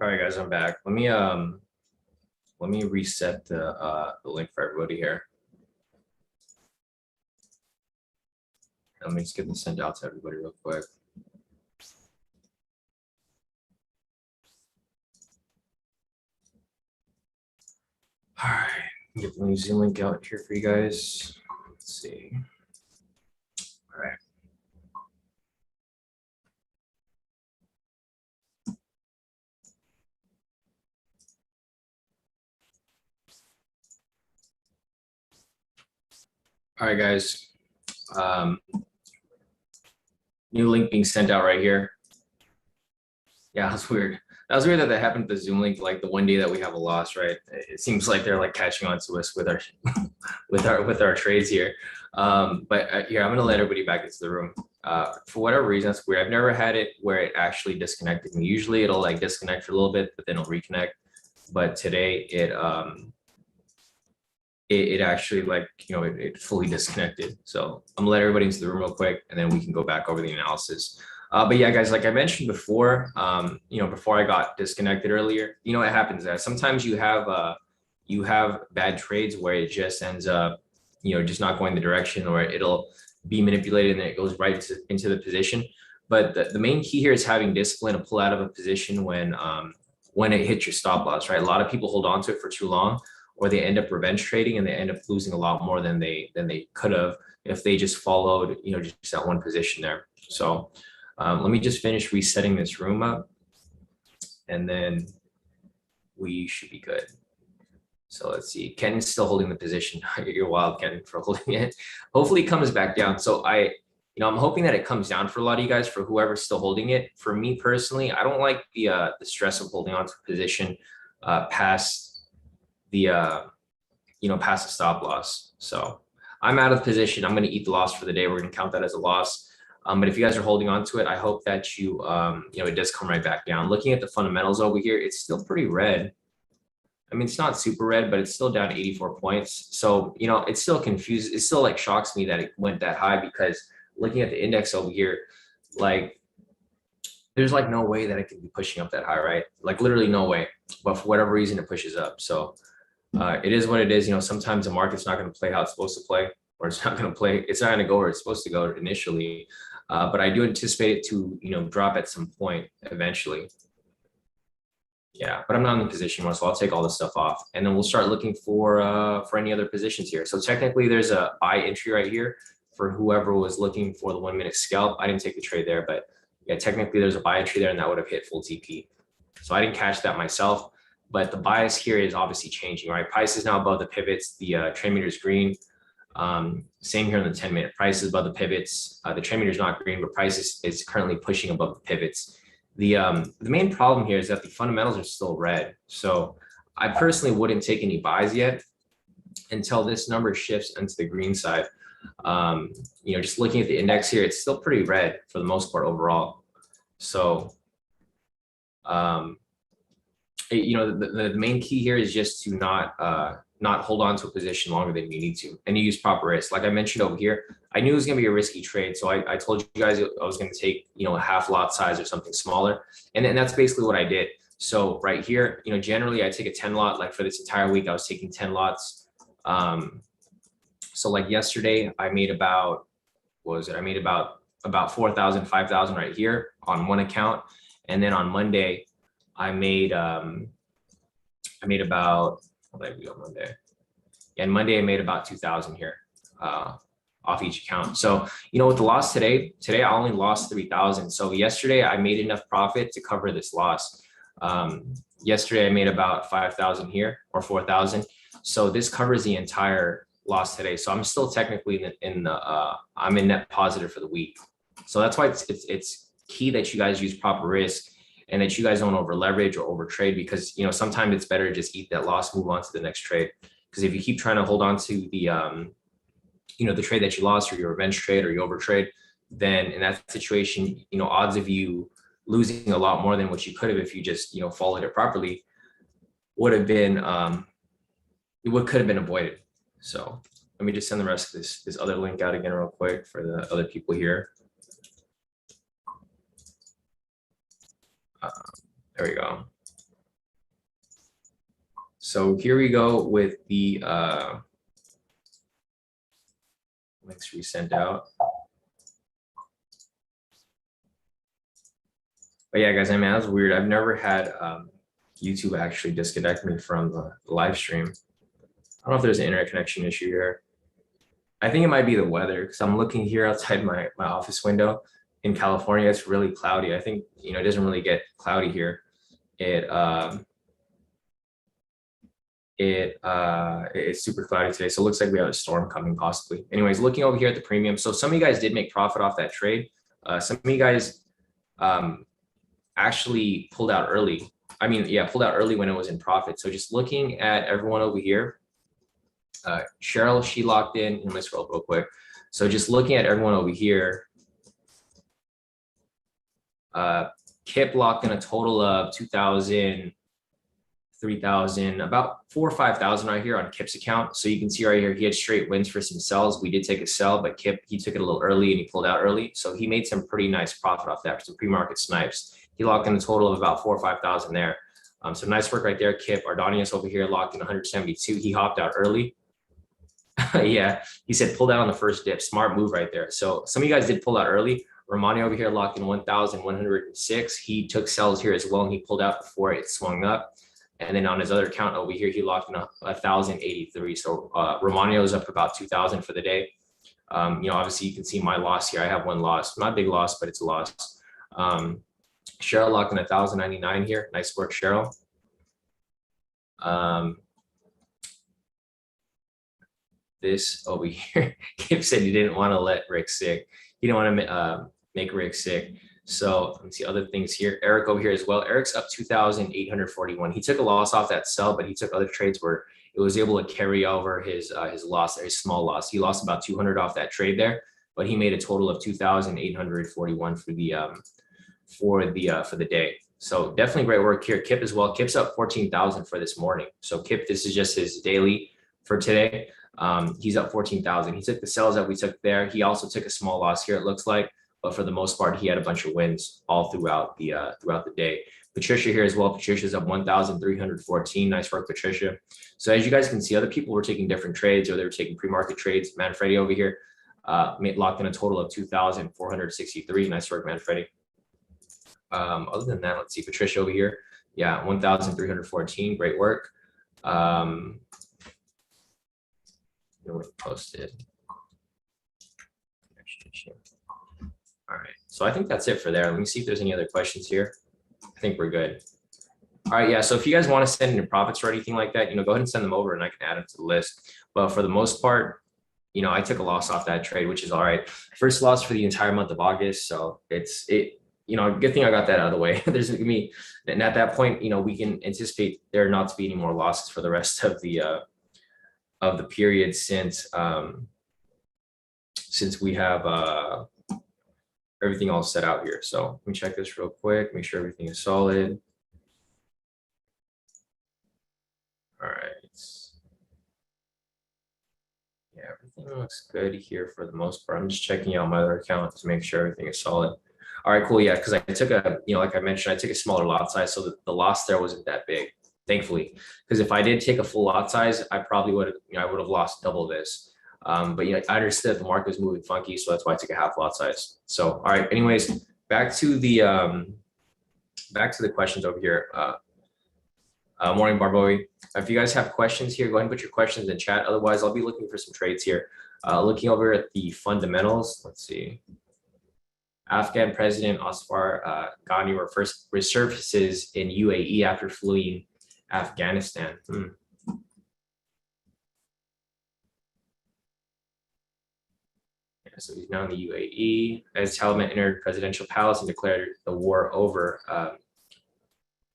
All right, guys, I'm back. Let me reset the link for everybody here. Let me just get this sent out to everybody real quick. All right, get the new Zoom link out here for you guys. Let's see. All right. All right, guys. New link being sent out right here. Yeah, that's weird. That was weird that that happened to the Zoom link like the one day that we have a loss, right? It seems like they're like catching on to us with our with our trades here. But here, I'm gonna let everybody back into the room. For whatever reason, that's weird. I've never had it where it actually disconnected me. Usually it'll like disconnect for a little bit, but then it'll reconnect. But today it actually like, it fully disconnected. So I'm gonna let everybody into the room real quick and then we can go back over the analysis. But yeah, guys, like I mentioned before, before I got disconnected earlier, it happens that sometimes you have bad trades where it just ends up, just not going the direction, or it'll be manipulated and then it goes right into the position. But the main key here is having discipline to pull out of a position when it hits your stop loss, right? A lot of people hold on to it for too long, or they end up revenge trading and they end up losing a lot more than they could have if they just followed, just that one position there. So let me just finish resetting this room up and then we should be good. So let's see, Ken's still holding the position. You're wild, Ken, for holding it. Hopefully it comes back down. So I'm hoping that it comes down for a lot of you guys, for whoever's still holding it. For me personally, I don't like the stress of holding on to a position past the past the stop loss. So I'm out of position. I'm going to eat the loss for the day. We're going to count that as a loss. But if you guys are holding on to it, I hope that it does come right back down. Looking at the fundamentals over here, it's still pretty red. I mean, it's not super red, but it's still down 84 points. So, it's still confused. It still like shocks me that it went that high, because looking at the index over here, like there's like no way that it could be pushing up that high, right? Like literally no way, but for whatever reason it pushes up. So it is what it is. Sometimes the market's not going to play how it's supposed to play, or it's not going to go where it's supposed to go initially. But I do anticipate it to, drop at some point eventually. Yeah, but I'm not in the position more, so I'll take all this stuff off, and then we'll start looking for any other positions here. So technically there's a buy entry right here for whoever was looking for the 1 minute scalp. I didn't take the trade there, but yeah, technically there's a buy entry there and that would have hit full TP. So I didn't catch that myself, but the bias here is obviously changing, right? Price is now above the pivots. The trade meter is green. Same here on the 10-minute. Price is above the pivots. The trade meter is not green, but price is currently pushing above the pivots. The main problem here is that the fundamentals are still red. So I personally wouldn't take any buys yet until this number shifts into the green side. Just looking at the index here, it's still pretty red for the most part overall. So, the main key here is just to not hold on to a position longer than you need to, and you use proper risk. Like I mentioned over here, I knew it was going to be a risky trade. So I told you guys I was going to take, a half lot size or something smaller. And that's basically what I did. So right here, generally I take a 10 lot, like for this entire week, I was taking 10 lots. So like yesterday I made about, what was it? I made about 4,000, 5,000 right here on one account. And then on Monday, I made about, what did I do on Monday? And Monday I made about 2,000 here off each account. So, with the loss today I only lost 3,000. So yesterday I made enough profit to cover this loss. Yesterday I made about 5,000 here, or 4,000. So this covers the entire loss today. So I'm still technically I'm in net positive for the week. So that's why it's key that you guys use proper risk, and that you guys don't over leverage or over trade, because sometimes it's better to just eat that loss, move on to the next trade. Because if you keep trying to hold on to the the trade that you lost, or your revenge trade, or you over trade, then in that situation, odds of you losing a lot more than what you could have if you just followed it properly would have been could have been avoided. So let me just send the rest of this other link out again real quick for the other people here. There we go. So here we go with the links we sent out. But yeah, guys, I mean, that was weird. I've never had YouTube actually disconnect me from the live stream. I don't know if there's an internet connection issue here. I think it might be the weather, because I'm looking here outside my office window in California. It's really cloudy. I think, you know, it doesn't really get cloudy here. It's super cloudy today, so it looks like we have a storm coming possibly. Anyways, looking over here at the premium, so some of you guys did make profit off that trade. Some of you guys actually pulled out early. I mean, yeah, pulled out early when it was in profit. So just looking at everyone over here, Cheryl, she locked in. Let me scroll real quick. So just looking at everyone over here, Kip locked in a total of 2,000, 3,000, about 4,000 or 5,000 right here on Kip's account. So you can see right here, he had straight wins for some sells. We did take a sell, but Kip, he took it a little early and he pulled out early. So he made some pretty nice profit off that for some pre-market snipes. He locked in a total of about 4,000 or 5,000 there. So nice work right there, Kip. Ardonius over here locked in 172. He hopped out early. Yeah, he said pulled out on the first dip. Smart move right there. So some of you guys did pull out early. Romani over here locked in 1,106. He took sells here as well, and he pulled out before it swung up. And then on his other account over here, he locked in 1,083. So Romano is up about 2,000 for the day. You know, obviously you can see my loss here. I have one loss, not a big loss, but it's a loss. Cheryl locked in 1,099 here. Nice work, Cheryl. This over here, Kip said he didn't want to let Rick sick. He didn't want to make Rick sick. So let me see other things here. Eric over here as well. Eric's up 2,841. He took a loss off that sell, but he took other trades where it was able to carry over his loss, his small loss. He lost about 200 off that trade there, but he made a total of 2,841 for the day. So definitely great work here. Kip as well. Kip's up 14,000 for this morning. So Kip, this is just his daily for today. He's up 14,000. He took the sells that we took there. He also took a small loss here, it looks like, but for the most part, he had a bunch of wins all throughout the day. Patricia here as well. Patricia's up 1,314. Nice work, Patricia. So as you guys can see, other people were taking different trades, or they were taking pre-market trades. Manfredi over here locked in a total of 2,463. Nice work, Manfredi. Other than that, let's see, Patricia over here. Yeah, 1,314. Great work. Posted. All right, so I think that's it for there. Let me see if there's any other questions here. I think we're good. All right, yeah, so if you guys want to send in your profits or anything like that, you know, go ahead and send them over and I can add them to the list. But for the most part, you know, I took a loss off that trade, which is all right. First loss for the entire month of August. So you know, good thing I got that out of the way. There's gonna be, and at that point, you know, we can anticipate there not to be any more losses for the rest of the period since we have everything all set out here. So let me check this real quick, make sure everything is solid. All right. Yeah, everything looks good here for the most part. I'm just checking out my other account to make sure everything is solid. All right, cool. Yeah, because I took a, you know, like I mentioned, I took a smaller lot size, so the loss there wasn't that big, thankfully. Because if I did take a full lot size, I probably would have, you know, I would have lost double this. But you know, I understood the market was moving funky, so that's why I took a half lot size. So, all right. Anyways, back to the questions over here. Morning, Barboy. If you guys have questions here, go ahead and put your questions in chat. Otherwise, I'll be looking for some trades here. Looking over at the fundamentals. Let's see. Afghan President Ashraf Ghani resurfaces in UAE after fleeing Afghanistan. So he's now in the UAE. As Taliban entered presidential palace and declared the war over,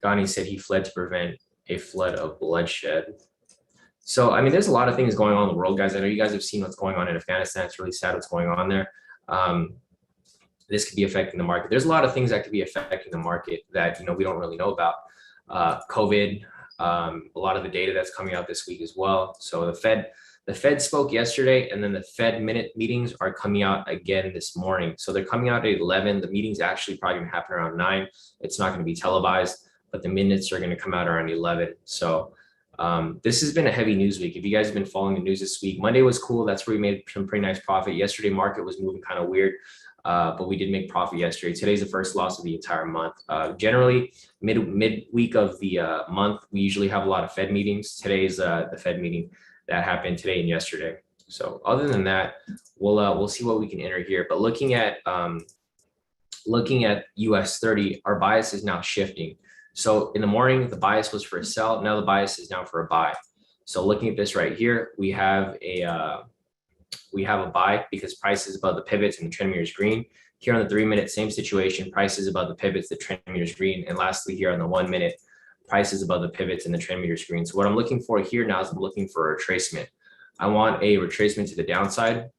Ghani said he fled to prevent a flood of bloodshed. So, I mean, there's a lot of things going on in the world, guys. I know you guys have seen what's going on in Afghanistan. It's really sad what's going on there. This could be affecting the market. There's a lot of things that could be affecting the market that, you know, we don't really know about. COVID, a lot of the data that's coming out this week as well. So the Fed spoke yesterday, and then the Fed minute meetings are coming out again this morning. So they're coming out at 11. The meeting's actually probably gonna happen around 9. It's not gonna be televised, but the minutes are gonna come out around 11. So This has been a heavy news week. If you guys have been following the news this week, Monday was cool. That's where we made some pretty nice profit. Yesterday, market was moving kind of weird, but we did make profit yesterday. Today's the first loss of the entire month. Generally, mid-week of the month, we usually have a lot of Fed meetings. Today's the Fed meeting that happened today and yesterday. So other than that, we'll see what we can enter here. But looking at US 30, our bias is now shifting. So in the morning, the bias was for a sell. Now the bias is now for a buy. So looking at this right here, we have a buy because price is above the pivots and the trend mirror is green. Here on the 3-minute, same situation. Price is above the pivots, the trend mirror is green. And lastly, here on the 1-minute, price is above the pivots and the trend mirror is green. So what I'm looking for here now is I'm looking for a retracement. I want a retracement to the downside, and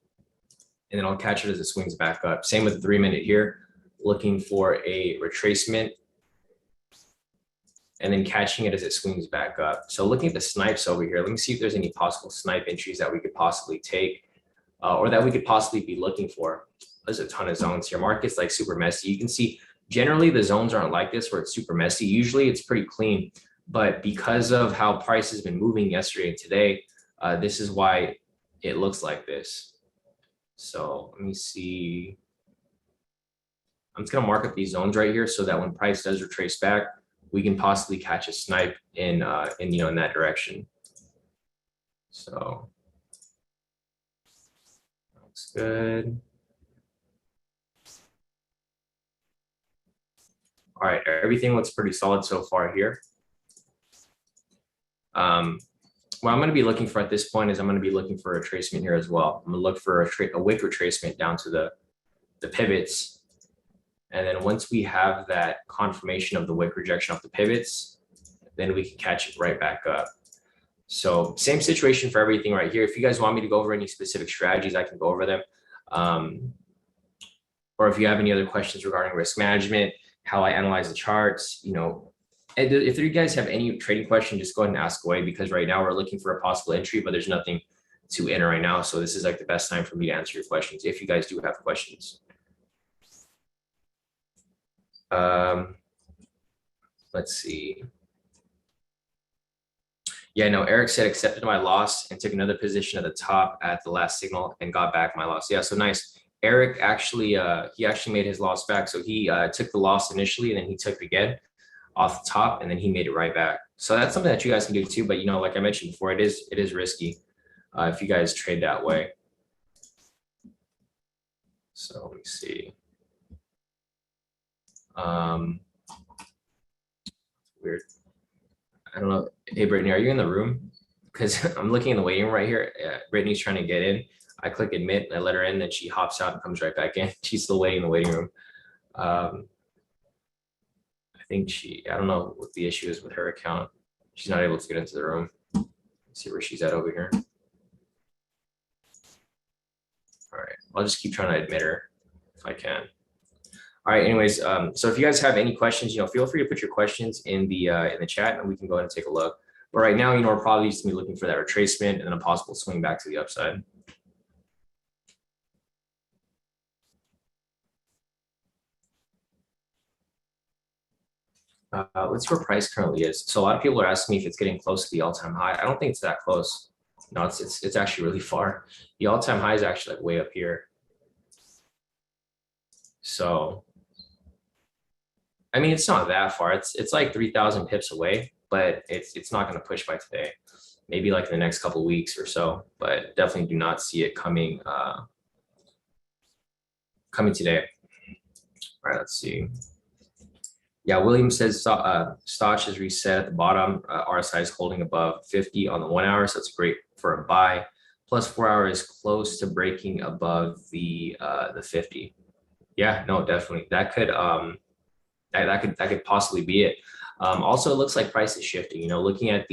then I'll catch it as it swings back up. Same with the 3-minute here, looking for a retracement and then catching it as it swings back up. So looking at the snipes over here, let me see if there's any possible snipe entries that we could possibly take or that we could possibly be looking for. There's a ton of zones here. Market's like super messy. You can see generally the zones aren't like this where it's super messy. Usually it's pretty clean, but because of how price has been moving yesterday and today, this is why it looks like this. So let me see. I'm just gonna mark up these zones right here so that when price does retrace back, we can possibly catch a snipe in that direction. So looks good. All right, everything looks pretty solid so far here. What I'm going to be looking for at this point is I'm going to be looking for a retracement here as well. I'm going to look for a wick retracement down to the pivots. And then once we have that confirmation of the wick rejection off the pivots, then we can catch it right back up. So same situation for everything right here. If you guys want me to go over any specific strategies, I can go over them. Or if you have any other questions regarding risk management, how I analyze the charts, if you guys have any trading question, just go ahead and ask away, because right now we're looking for a possible entry, but there's nothing to enter right now. So this is like the best time for me to answer your questions if you guys do have questions. Let's see. Yeah, no, Eric said accepted my loss and took another position at the top at the last signal and got back my loss. Yeah, so nice. Eric actually, he actually made his loss back. So he took the loss initially and then he took it again off the top and then he made it right back. So that's something that you guys can do too. But like I mentioned before, it is risky if you guys trade that way. So let me see. Weird. I don't know. Hey, Brittany, are you in the room? Because I'm looking in the waiting room right here. Brittany's trying to get in. I click admit and I let her in, then she hops out and comes right back in. She's still waiting in the waiting room. I think I don't know what the issue is with her account. She's not able to get into the room. Let's see where she's at over here. All right, I'll just keep trying to admit her if I can. All right, anyways, so if you guys have any questions, feel free to put your questions in the chat and we can go ahead and take a look. But right now, we're probably just gonna be looking for that retracement and then a possible swing back to the upside. Let's see where price currently is. So a lot of people are asking me if it's getting close to the all-time high. I don't think it's that close. No, it's actually really far. The all-time high is actually like way up here. So, I mean, it's not that far. It's like 3,000 pips away, but it's not going to push by today. Maybe like in the next couple of weeks or so, but definitely do not see it coming today. All right, let's see. Yeah, William says Stoch is reset at the bottom. RSI is holding above 50 on the 1 hour, so it's great for a buy. Plus 4 hours close to breaking above the 50. Yeah, no, definitely that could that could possibly be it. Also, it looks like price is shifting. Looking at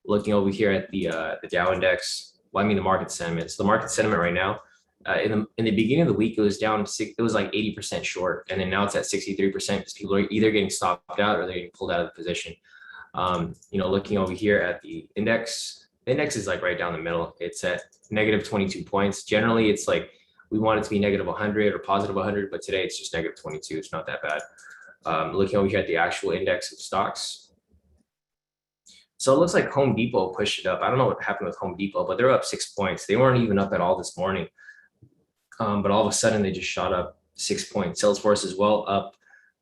looking over here at the Dow index. Well, I mean the market sentiment. So the market sentiment right now. In the beginning of the week, it was down. It was like 80% short, and then now it's at 63% because people are either getting stopped out or they're getting pulled out of the position. Looking over here at the index is like right down the middle. It's at negative 22 points. Generally, it's like we want it to be negative 100 or positive 100, but today it's just negative 22. It's not that bad. Looking over here at the actual index of stocks. So it looks like Home Depot pushed it up. I don't know what happened with Home Depot, but they're up 6 points. They weren't even up at all this morning. But all of a sudden they just shot up 6 points. Salesforce as well, up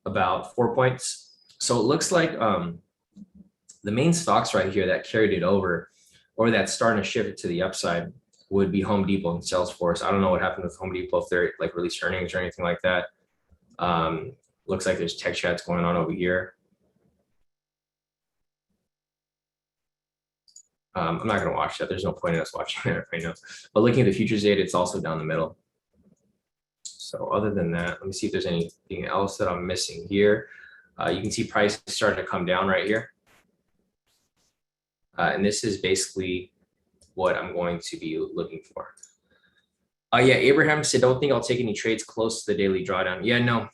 about 4 points. So it looks like the main stocks right here that carried it over, or that's starting to shift it to the upside, would be Home Depot and Salesforce. I don't know what happened with Home Depot, if they're like released earnings or anything like that. Looks like there's tech chats going on over here. I'm not going to watch that. There's no point in us watching that right now. But looking at the futures data, it's also down the middle. So other than that, let me see if there's anything else that I'm missing here. You can see price starting to come down right here. And this is basically what I'm going to be looking for. Yeah, Abraham said, don't think I'll take any trades close to the daily drawdown. Yeah, no,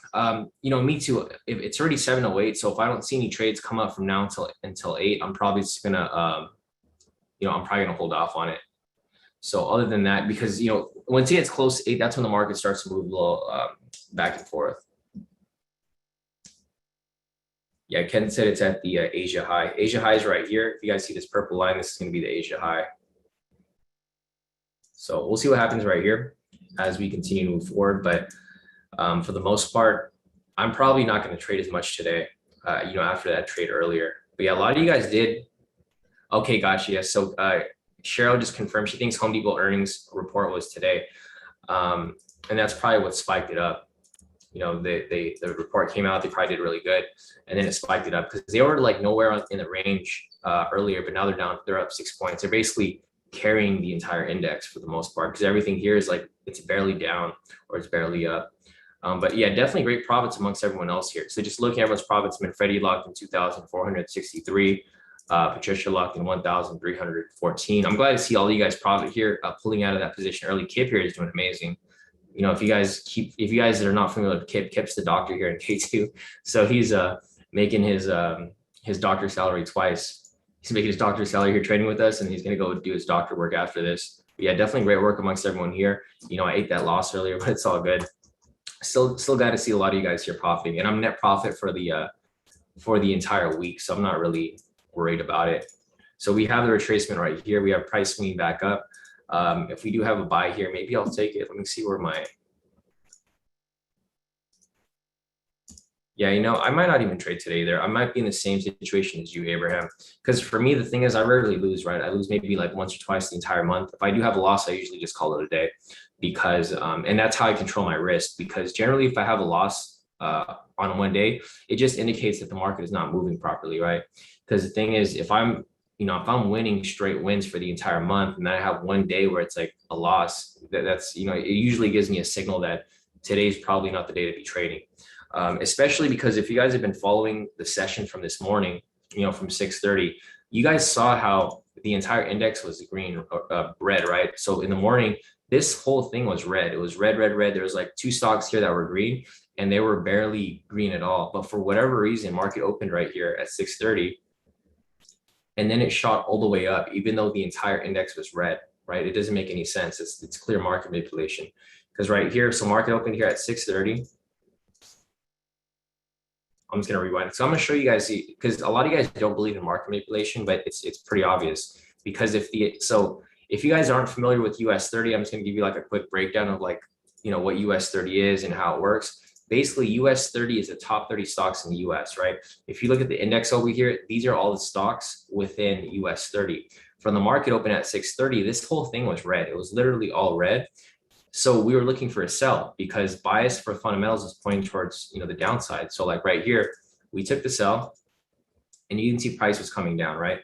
you know, me too. If it's already 7:08, so if I don't see any trades come up from now until 8, I'm probably just gonna, you know, I'm probably gonna hold off on it. So other than that, because, you know, once it gets close to 8, that's when the market starts to move a little back and forth. Yeah, Ken said it's at the Asia high. Asia high is right here. If you guys see this purple line, this is going to be the Asia high. So we'll see what happens right here as we continue to move forward. But for the most part, I'm probably not going to trade as much today, you know, after that trade earlier. But yeah, a lot of you guys did. Okay, gotcha. Yes. So Cheryl just confirmed she thinks Home Depot earnings report was today. And that's probably what spiked it up. You know, the report came out, they probably did really good, and then it spiked it up because they were like nowhere in the range earlier, but now they're down, they're up 6 points. They're basically carrying the entire index for the most part, because everything here is like it's barely down or it's barely up. But yeah, definitely great profits amongst everyone else here. So just looking at everyone's profits, Freddie locked in 2,463. Patricia locked in 1,314. I'm glad to see all you guys profit here, pulling out of that position early. Kip here is doing amazing. You know, if you guys are not familiar with Kip, Kip's the doctor here in K2. So he's making his doctor salary twice. He's making his doctor salary here trading with us, and he's going to go do his doctor work after this. But yeah, definitely great work amongst everyone here. You know, I ate that loss earlier, but it's all good. Still got to see a lot of you guys here profiting, and I'm net profit for the entire week, so I'm not really worried about it. So we have the retracement right here. We have price swinging back up. If we do have a buy here, maybe I'll take it. Let me see where yeah, you know, I might not even trade today there. I might be in the same situation as you, Abraham. Because for me, the thing is, I rarely lose, right? I lose maybe like once or twice the entire month. If I do have a loss, I usually just call it a day, because, and that's how I control my risk. Because generally, if I have a loss on one day, it just indicates that the market is not moving properly, right? Because the thing is, if I'm winning straight wins for the entire month, and then I have one day where it's like a loss, that's, you know, it usually gives me a signal that today's probably not the day to be trading. Especially because if you guys have been following the session from this morning, you know, from 6:30, you guys saw how the entire index was green, red, right? So in the morning, this whole thing was red. It was red, red, red. There was like 2 stocks here that were green, and they were barely green at all. But for whatever reason, market opened right here at 6:30, and then it shot all the way up, even though the entire index was red, right? It doesn't make any sense. It's clear market manipulation, because right here, so market opened here at 6:30. I'm just going to rewind. So I'm going to show you guys, because a lot of you guys don't believe in market manipulation, but it's pretty obvious. Because if you guys aren't familiar with US 30, I'm just going to give you like a quick breakdown of like, you know, what US 30 is and how it works. Basically, US 30 is the top 30 stocks in the US, right? If you look at the index over here, these are all the stocks within US 30. From the market open at 6:30, this whole thing was red. It was literally all red. So we were looking for a sell, because bias for fundamentals is pointing towards, you know, the downside. So like right here, we took the sell, and you can see price was coming down, right?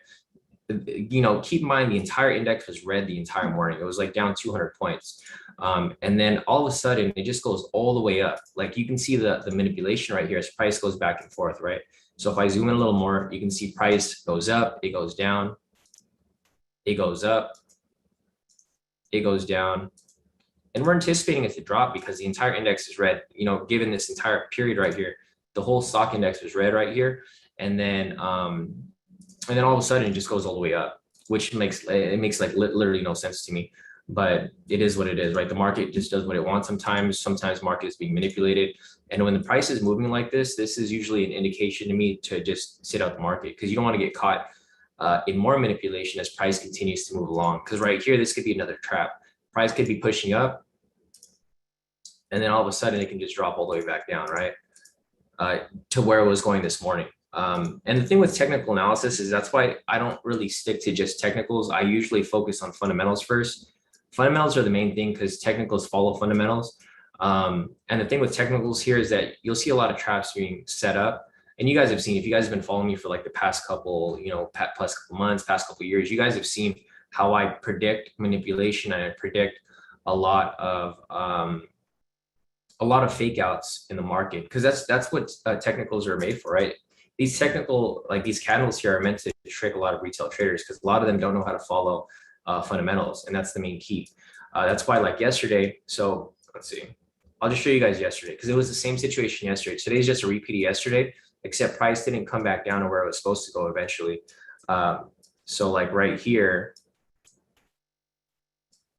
You know, keep in mind the entire index was red the entire morning. It was like down 200 points. And then all of a sudden it just goes all the way up. Like you can see the manipulation right here as price goes back and forth, right? So if I zoom in a little more, you can see price goes up, it goes down, it goes up, it goes down. And we're anticipating it to drop because the entire index is red. You know, given this entire period right here, the whole stock index was red right here. And then all of a sudden it just goes all the way up, which makes like literally no sense to me. But it is what it is, right? The market just does what it wants sometimes. Sometimes market is being manipulated. And when the price is moving like this is usually an indication to me to just sit out the market, because you don't want to get caught in more manipulation as price continues to move along. Because right here, this could be another trap. Price could be pushing up, and then all of a sudden it can just drop all the way back down, right? To where it was going this morning. And the thing with technical analysis is that's why I don't really stick to just technicals. I usually focus on fundamentals first. Fundamentals are the main thing because technicals follow fundamentals. And the thing with technicals here is that you'll see a lot of traps being set up. And you guys have seen, if you guys have been following me for like the past couple, plus couple months, past couple years, you guys have seen how I predict manipulation and I predict a lot of fake outs in the market, because that's what technicals are made for, right? These technical, like these candles here, are meant to trick a lot of retail traders because a lot of them don't know how to follow fundamentals, and that's the main key. That's why, like yesterday, so let's see, I'll just show you guys yesterday because it was the same situation yesterday. Today's just a repeat of yesterday, except price didn't come back down to where it was supposed to go eventually. So like right here,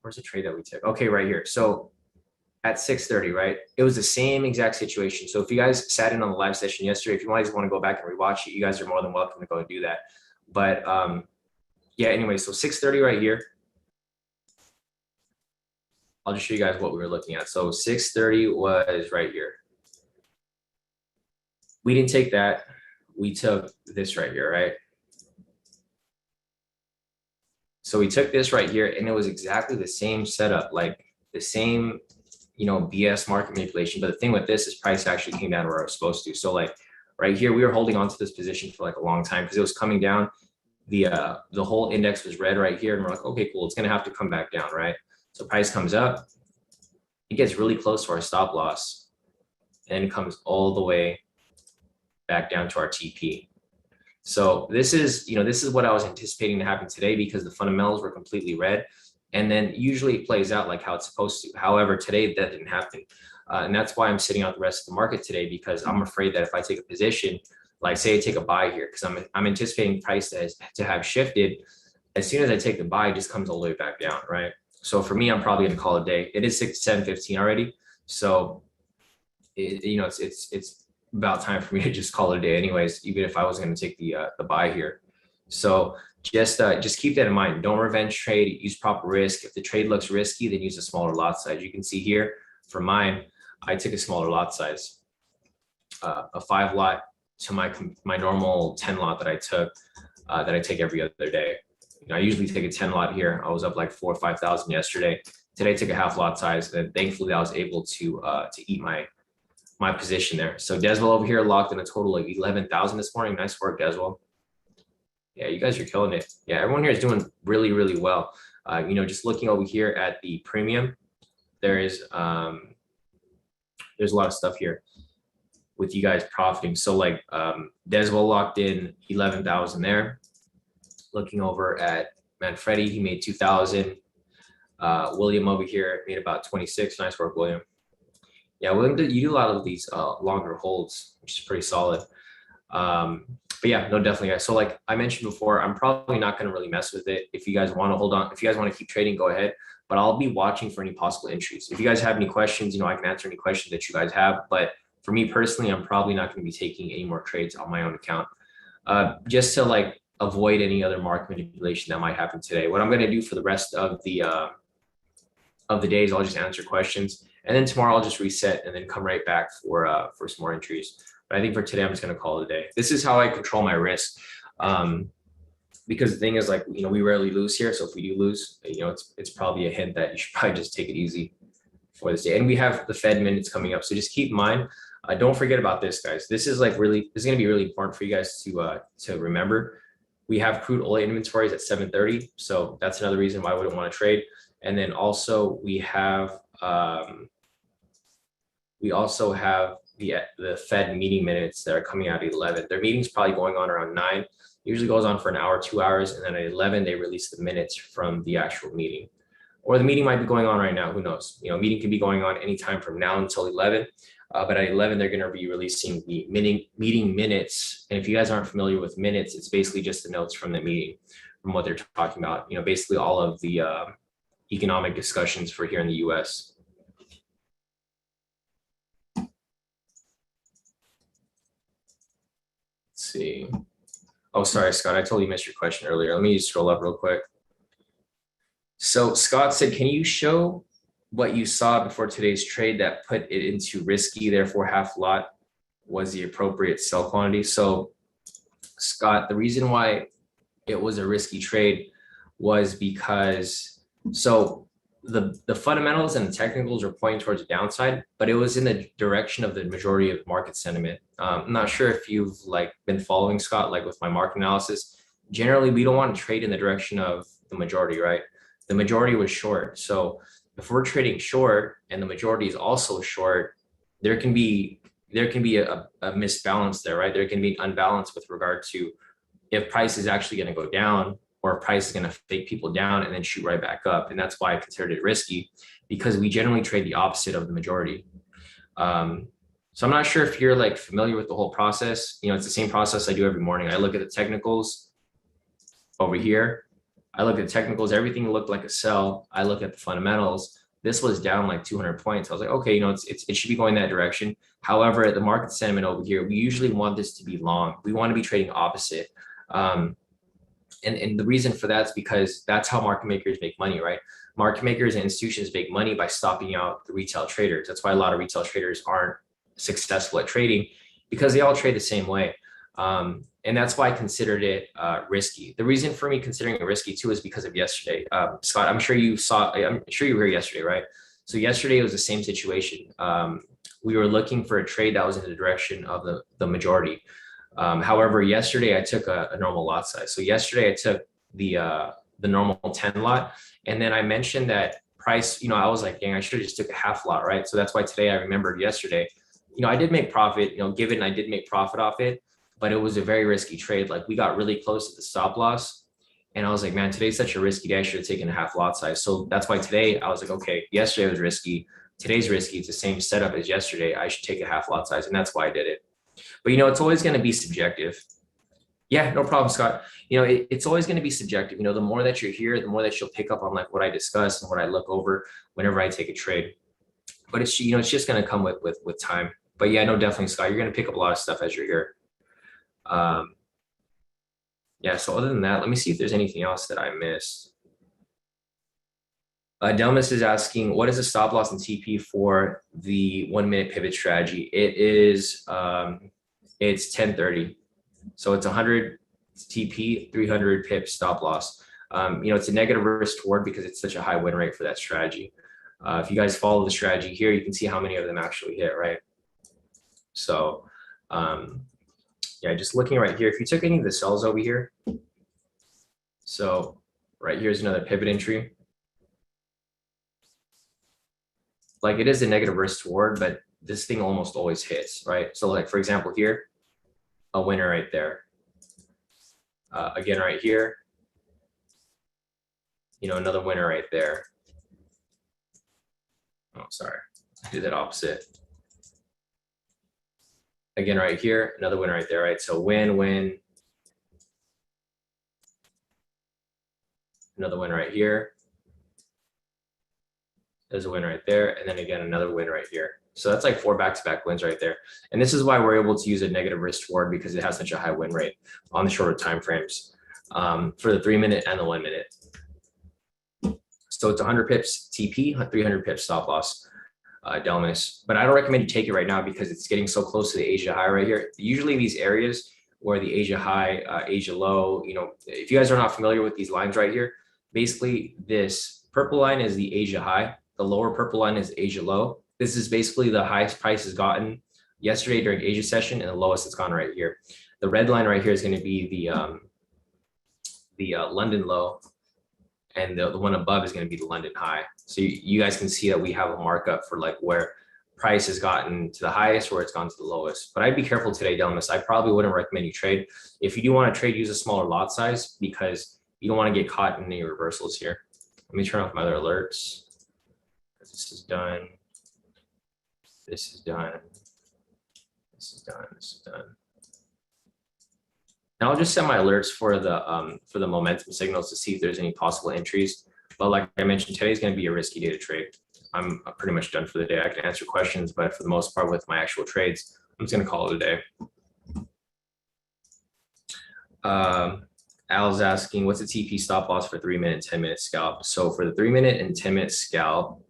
where's the trade that we took? Okay, right here. So at 6:30, right? It was the same exact situation. So if you guys sat in on the live session yesterday, if you guys want to go back and rewatch it, you guys are more than welcome to go and do that. But yeah, anyway, so 6:30 right here. I'll just show you guys what we were looking at. So 6:30 was right here. We didn't take that. We took this right here, right? So we took this right here, and it was exactly the same setup, like the same, BS market manipulation. But the thing with this is price actually came down where it was supposed to. So like right here, we were holding on to this position for like a long time because it was coming down. The whole index was red right here, and we're like, okay, cool, it's gonna have to come back down, right? So price comes up, it gets really close to our stop loss, and it comes all the way back down to our TP. So this is what I was anticipating to happen today because the fundamentals were completely red. And then usually it plays out like how it's supposed to. However, today that didn't happen. And that's why I'm sitting out the rest of the market today, because I'm afraid that if I take a position, like say I take a buy here, because I'm anticipating price to have shifted. As soon as I take the buy, it just comes all the way back down, right? So for me, I'm probably gonna call it a day. It is 7:15 already. So it's about time for me to just call it a day anyways, even if I was going to take the buy here. So just keep that in mind. Don't revenge trade, use proper risk. If the trade looks risky, then use a smaller lot size. You can see here for mine, I took a smaller lot size, a 5 lot to my normal 10 lot that I took, that I take every other day. I usually take a 10 lot here. I was up like 4,000 or 5,000 yesterday. Today I took a half lot size, and thankfully I was able to eat my position there. So Deswell over here locked in a total of 11,000 this morning. Nice work, Deswell. Yeah, you guys are killing it. Yeah, everyone here is doing really, really well. Just looking over here at the premium, there's a lot of stuff here with you guys profiting. So like Deswell locked in 11,000 there. Looking over at Manfredi, he made 2,000. William over here made about 26. Nice work, William. Yeah, William, you do a lot of these longer holds, which is pretty solid. But yeah, no, definitely, guys. So like I mentioned before, I'm probably not going to really mess with it. If you guys want to hold on, if you guys want to keep trading, go ahead. But I'll be watching for any possible entries. If you guys have any questions, I can answer any questions that you guys have. But for me personally, I'm probably not going to be taking any more trades on my own account, just to like avoid any other market manipulation that might happen today. What I'm going to do for the rest of the days, I'll just answer questions. And then tomorrow I'll just reset and then come right back for some more entries. But I think for today, I'm just going to call it a day. This is how I control my risk. Because the thing is, like, we rarely lose here. So if we do lose, it's probably a hint that you should probably just take it easy for this day. And we have the Fed minutes coming up. So just keep in mind, don't forget about this, guys. This is going to be really important for you guys to remember. We have crude oil inventories at 7:30. So that's another reason why I wouldn't want to trade. And then also we have the Fed meeting minutes that are coming out at 11. Their meeting's probably going on around 9. It usually goes on for an hour, 2 hours, and then at 11 they release the minutes from the actual meeting. Or the meeting might be going on right now. Who knows? Meeting could be going on anytime from now until 11. But at 11 they're going to be releasing the meeting minutes. And if you guys aren't familiar with minutes, it's basically just the notes from the meeting, from what they're talking about. Basically all of the economic discussions for here in the US. Let's see. Oh, sorry, Scott. I totally missed your question earlier. Let me just scroll up real quick. So Scott said, can you show what you saw before today's trade that put it into risky, therefore half lot was the appropriate sell quantity? So Scott, the reason why it was a risky trade was because, so the fundamentals and the technicals are pointing towards the downside, but it was in the direction of the majority of market sentiment. I'm not sure if you've been following, Scott, with my market analysis. Generally, we don't want to trade in the direction of the majority, right? The majority was short. So if we're trading short and the majority is also short, there can be a misbalance there, right? There can be an unbalance with regard to if price is actually going to go down or price is going to fake people down and then shoot right back up. And that's why I considered it risky, because we generally trade the opposite of the majority. So I'm not sure if you're familiar with the whole process. It's the same process I do every morning. I look at the technicals over here. I look at the technicals, everything looked like a sell. I look at the fundamentals. This was down like 200 points. I was like, okay, it should be going that direction. However, the market sentiment over here, we usually want this to be long. We want to be trading opposite. And the reason for that is because that's how market makers make money, right? Market makers and institutions make money by stopping out the retail traders. That's why a lot of retail traders aren't successful at trading, because they all trade the same way. And that's why I considered it risky. The reason for me considering it risky too is because of yesterday. Scott, I'm sure you were here yesterday, right? So yesterday it was the same situation. We were looking for a trade that was in the direction of the majority. However, yesterday I took a normal lot size. So yesterday I took the normal 10 lot, and then I mentioned that price, I was like, dang, I should have just took a half lot, right? So that's why today I remembered yesterday, I did make profit, given I did make profit off it, but it was a very risky trade. We got really close to the stop loss. And I was like, man, today's such a risky day. I should have taken a half lot size. So that's why today I was like, okay, yesterday was risky. Today's risky. It's the same setup as yesterday. I should take a half lot size. And that's why I did it. But, it's always going to be subjective. Yeah, no problem, Scott. It's always going to be subjective. The more that you're here, the more that you'll pick up on what I discuss and what I look over whenever I take a trade. But it's, it's just going to come with time. But yeah, no, definitely, Scott, you're going to pick up a lot of stuff as you're here. Yeah, so other than that, let me see if there's anything else that I missed. Delmas is asking, what is the stop loss in TP for the 1 minute pivot strategy? It is, it's 1030. So it's 100 TP, 300 pips stop loss. It's a negative risk toward because it's such a high win rate for that strategy. If you guys follow the strategy here, you can see how many of them actually hit, right? So, yeah, just looking right here, if you took any of the sells over here, so right here's another pivot entry. It is a negative risk toward, but this thing almost always hits, right? So for example, here, a winner right there. Again, right here, another winner right there. Oh, sorry, I did that opposite. Again, right here, another winner right there, right? So win, win. Another win right here. There's a win right there. And then again, another win right here. So that's 4 back-to-back wins right there. And this is why we're able to use a negative risk toward, because it has such a high win rate on the shorter time frames for the 3 minute and the 1 minute. So it's 100 pips TP, 300 pips stop loss. Delmas, but I don't recommend you take it right now because it's getting so close to the Asia high right here. Usually these areas where the Asia high, Asia low, if you guys are not familiar with these lines right here, basically this purple line is the Asia high. The lower purple line is Asia low. This is basically the highest price has gotten yesterday during Asia session, and the lowest it's gone right here. The red line right here is going to be the London low, and the one above is going to be the London high. So you guys can see that we have a markup for where price has gotten to the highest or it's gone to the lowest. But I'd be careful today, Delmas. I probably wouldn't recommend you trade. If you do want to trade, use a smaller lot size because you don't want to get caught in any reversals here. Let me turn off my other alerts. This is done. This is done. This is done. This is done. And I'll just set my alerts for the momentum signals to see if there's any possible entries. But like I mentioned, today's going to be a risky day to trade. I'm pretty much done for the day. I can answer questions, but for the most part with my actual trades, I'm just going to call it a day. Al's asking, what's the TP stop loss for 3-minute, 10-minute scalp? So for the 3-minute and 10-minute scalp,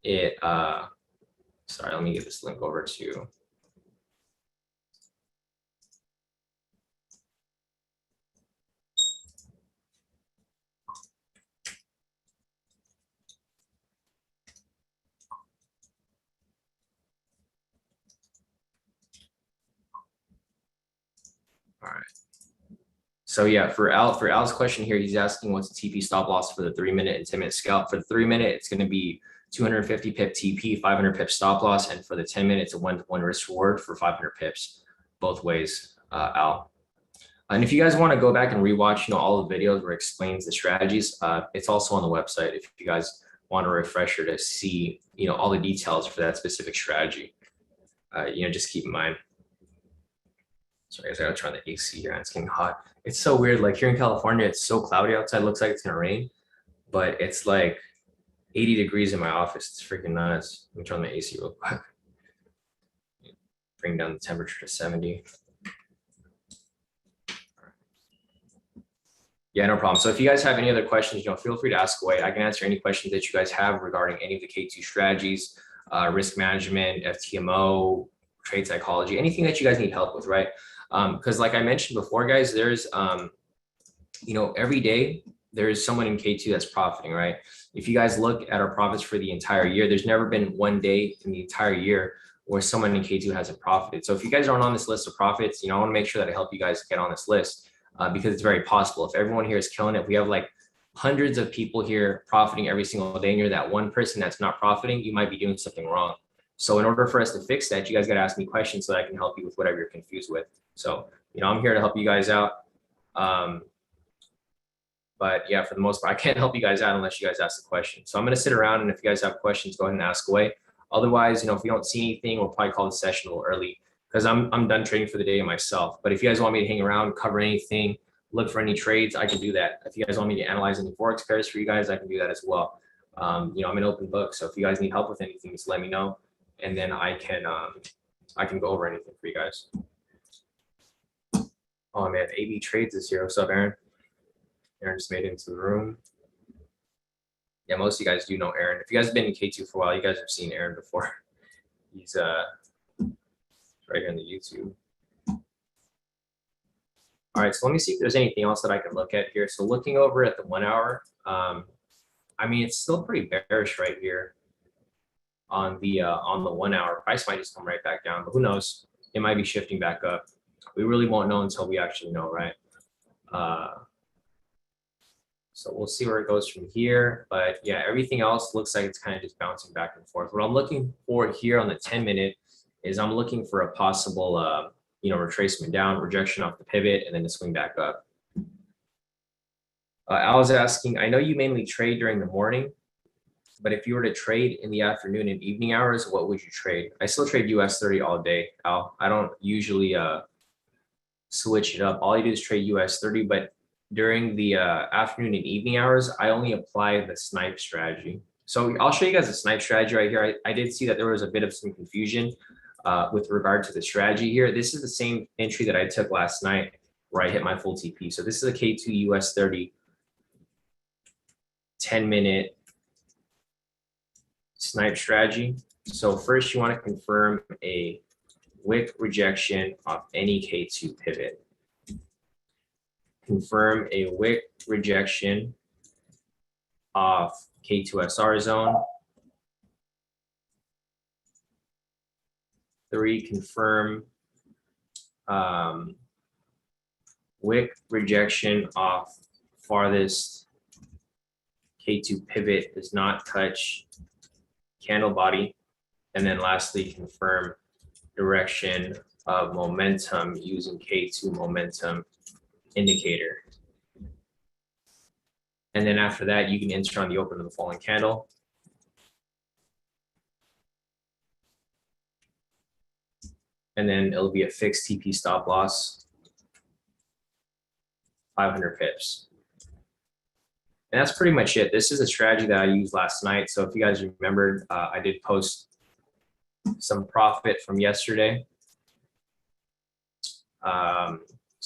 it, sorry, let me get this link over to you. All right. So yeah, for Al's question here, he's asking what's the TP stop loss for the 3-minute and 10-minute scalp. For the 3-minute, it's going to be 250 pip TP, 500 pip stop loss, and for the 10-minute, it's a 1-to-1 risk reward for 500 pips both ways, Al. And if you guys want to go back and rewatch, all the videos where it explains the strategies, it's also on the website. If you guys want a refresher to see, all the details for that specific strategy, just keep in mind. Sorry, guys, I gotta turn the AC here. It's getting hot. It's so weird. Like here in California, it's so cloudy outside. It looks like it's gonna rain, but it's like 80 degrees in my office. It's freaking nuts. Let me turn the AC real quick. Bring down the temperature to 70. Yeah, no problem. So if you guys have any other questions, feel free to ask away. I can answer any questions that you guys have regarding any of the K2 strategies, risk management, FTMO, trade psychology, anything that you guys need help with, right? Because like I mentioned before, guys, there's, every day there's someone in K2 that's profiting, right? If you guys look at our profits for the entire year, there's never been one day in the entire year where someone in K2 hasn't profited. So if you guys aren't on this list of profits, I want to make sure that I help you guys get on this list. Because it's very possible. If everyone here is killing it, we have like hundreds of people here profiting every single day, and you're that one person that's not profiting, you might be doing something wrong. So in order for us to fix that, you guys got to ask me questions so that I can help you with whatever you're confused with. So, I'm here to help you guys out. But yeah, for the most part, I can't help you guys out unless you guys ask the question. So I'm going to sit around, and if you guys have questions, go ahead and ask away. Otherwise, if we don't see anything, we'll probably call the session a little early, because I'm done trading for the day myself. But if you guys want me to hang around, cover anything, look for any trades, I can do that. If you guys want me to analyze any Forex pairs for you guys, I can do that as well. I'm an open book. So if you guys need help with anything, just let me know. And then I can go over anything for you guys. Oh man, AB Trades is here. What's up, Aaron? Aaron just made it into the room. Yeah, most of you guys do know Aaron. If you guys have been in K2 for a while, you guys have seen Aaron before. He's right here on the YouTube. All right, so let me see if there's anything else that I can look at here. So looking over at the 1 hour, it's still pretty bearish right here on the 1 hour. Price might just come right back down, but who knows? It might be shifting back up. We really won't know until we actually know, right? So we'll see where it goes from here. But yeah, everything else looks like it's kind of just bouncing back and forth. What I'm looking for here on the 10-minute is I'm looking for a possible, retracement down, rejection off the pivot, and then a swing back up. I was asking, I know you mainly trade during the morning, but if you were to trade in the afternoon and evening hours, what would you trade? I still trade US 30 all day, Al. I don't usually switch it up. All I do is trade US 30, but during the afternoon and evening hours, I only apply the Snipe strategy. So I'll show you guys the Snipe strategy right here. I did see that there was a bit of some confusion with regard to the strategy here. This is the same entry that I took last night where I hit my full TP. So this is a K2 US 30 10-minute Snipe strategy. So first you want to confirm a wick rejection off any K2 pivot. Confirm a wick rejection off K2SR zone. 3, confirm wick rejection off farthest K2 pivot does not touch candle body. And then lastly, confirm direction of momentum using K2 momentum indicator. And then after that, you can enter on the open of the falling candle. And then it'll be a fixed TP stop loss, 500 pips. And that's pretty much it. This is a strategy that I used last night. So if you guys remembered, I did post some profit from yesterday.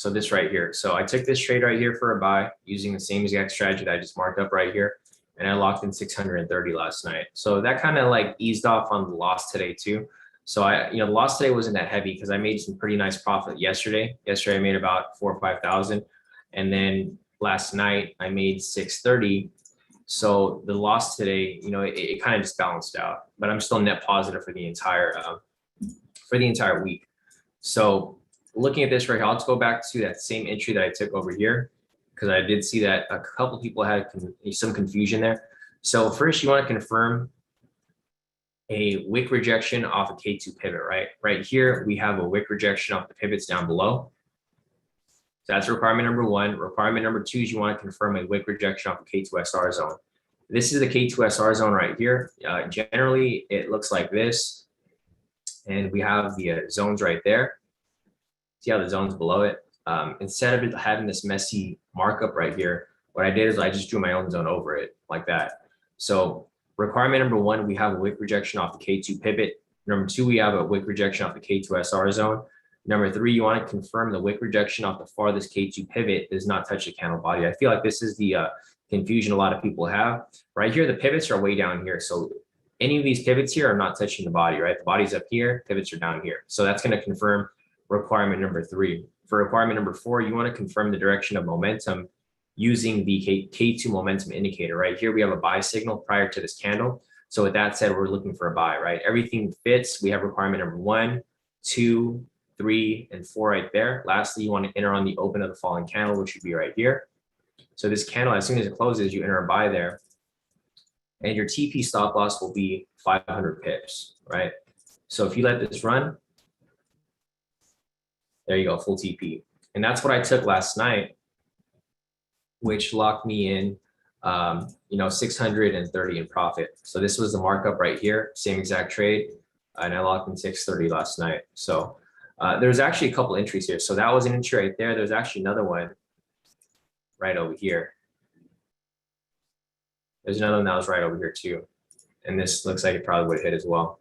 So this right here. So I took this trade right here for a buy using the same exact strategy that I just marked up right here. And I locked in 630 last night. So that kind of like eased off on the loss today too. So the loss today wasn't that heavy because I made some pretty nice profit yesterday. Yesterday I made about 4,000 or 5,000. And then last night I made 630. So the loss today, it kind of just balanced out, but I'm still net positive for the entire week. So looking at this right here, I'll just go back to that same entry that I took over here, because I did see that a couple people had some confusion there. So first, you want to confirm a wick rejection off a K2 pivot, right? Right here, we have a wick rejection off the pivots down below. So that's requirement number one. Requirement number two is you want to confirm a wick rejection off the K2SR zone. This is the K2SR zone right here. Generally, it looks like this. And we have the zones right there. See how the zone's below it? Instead of having this messy markup right here, what I did is I just drew my own zone over it like that. So requirement number one, we have a wick rejection off the K2 pivot. Number two, we have a wick rejection off the K2SR zone. Number three, you want to confirm the wick rejection off the farthest K2 pivot does not touch the candle body. I feel like this is the confusion a lot of people have. Right here, the pivots are way down here. So any of these pivots here are not touching the body, right? The body's up here, pivots are down here. So that's going to confirm requirement number three. For requirement number four, you want to confirm the direction of momentum using the K2 momentum indicator. Right here, we have a buy signal prior to this candle. So with that said, we're looking for a buy, right? Everything fits. We have requirement number 1, 2, 3, and 4 right there. Lastly, you want to enter on the open of the falling candle, which would be right here. So this candle, as soon as it closes, you enter a buy there. And your TP stop loss will be 500 pips, right? So if you let this run, there you go, full TP. And that's what I took last night, which locked me in, 630 in profit. So this was the markup right here, same exact trade. And I locked in 630 last night. So there's actually a couple entries here. So that was an entry right there. There's actually another one right over here. There's another one that was right over here too. And this looks like it probably would hit as well.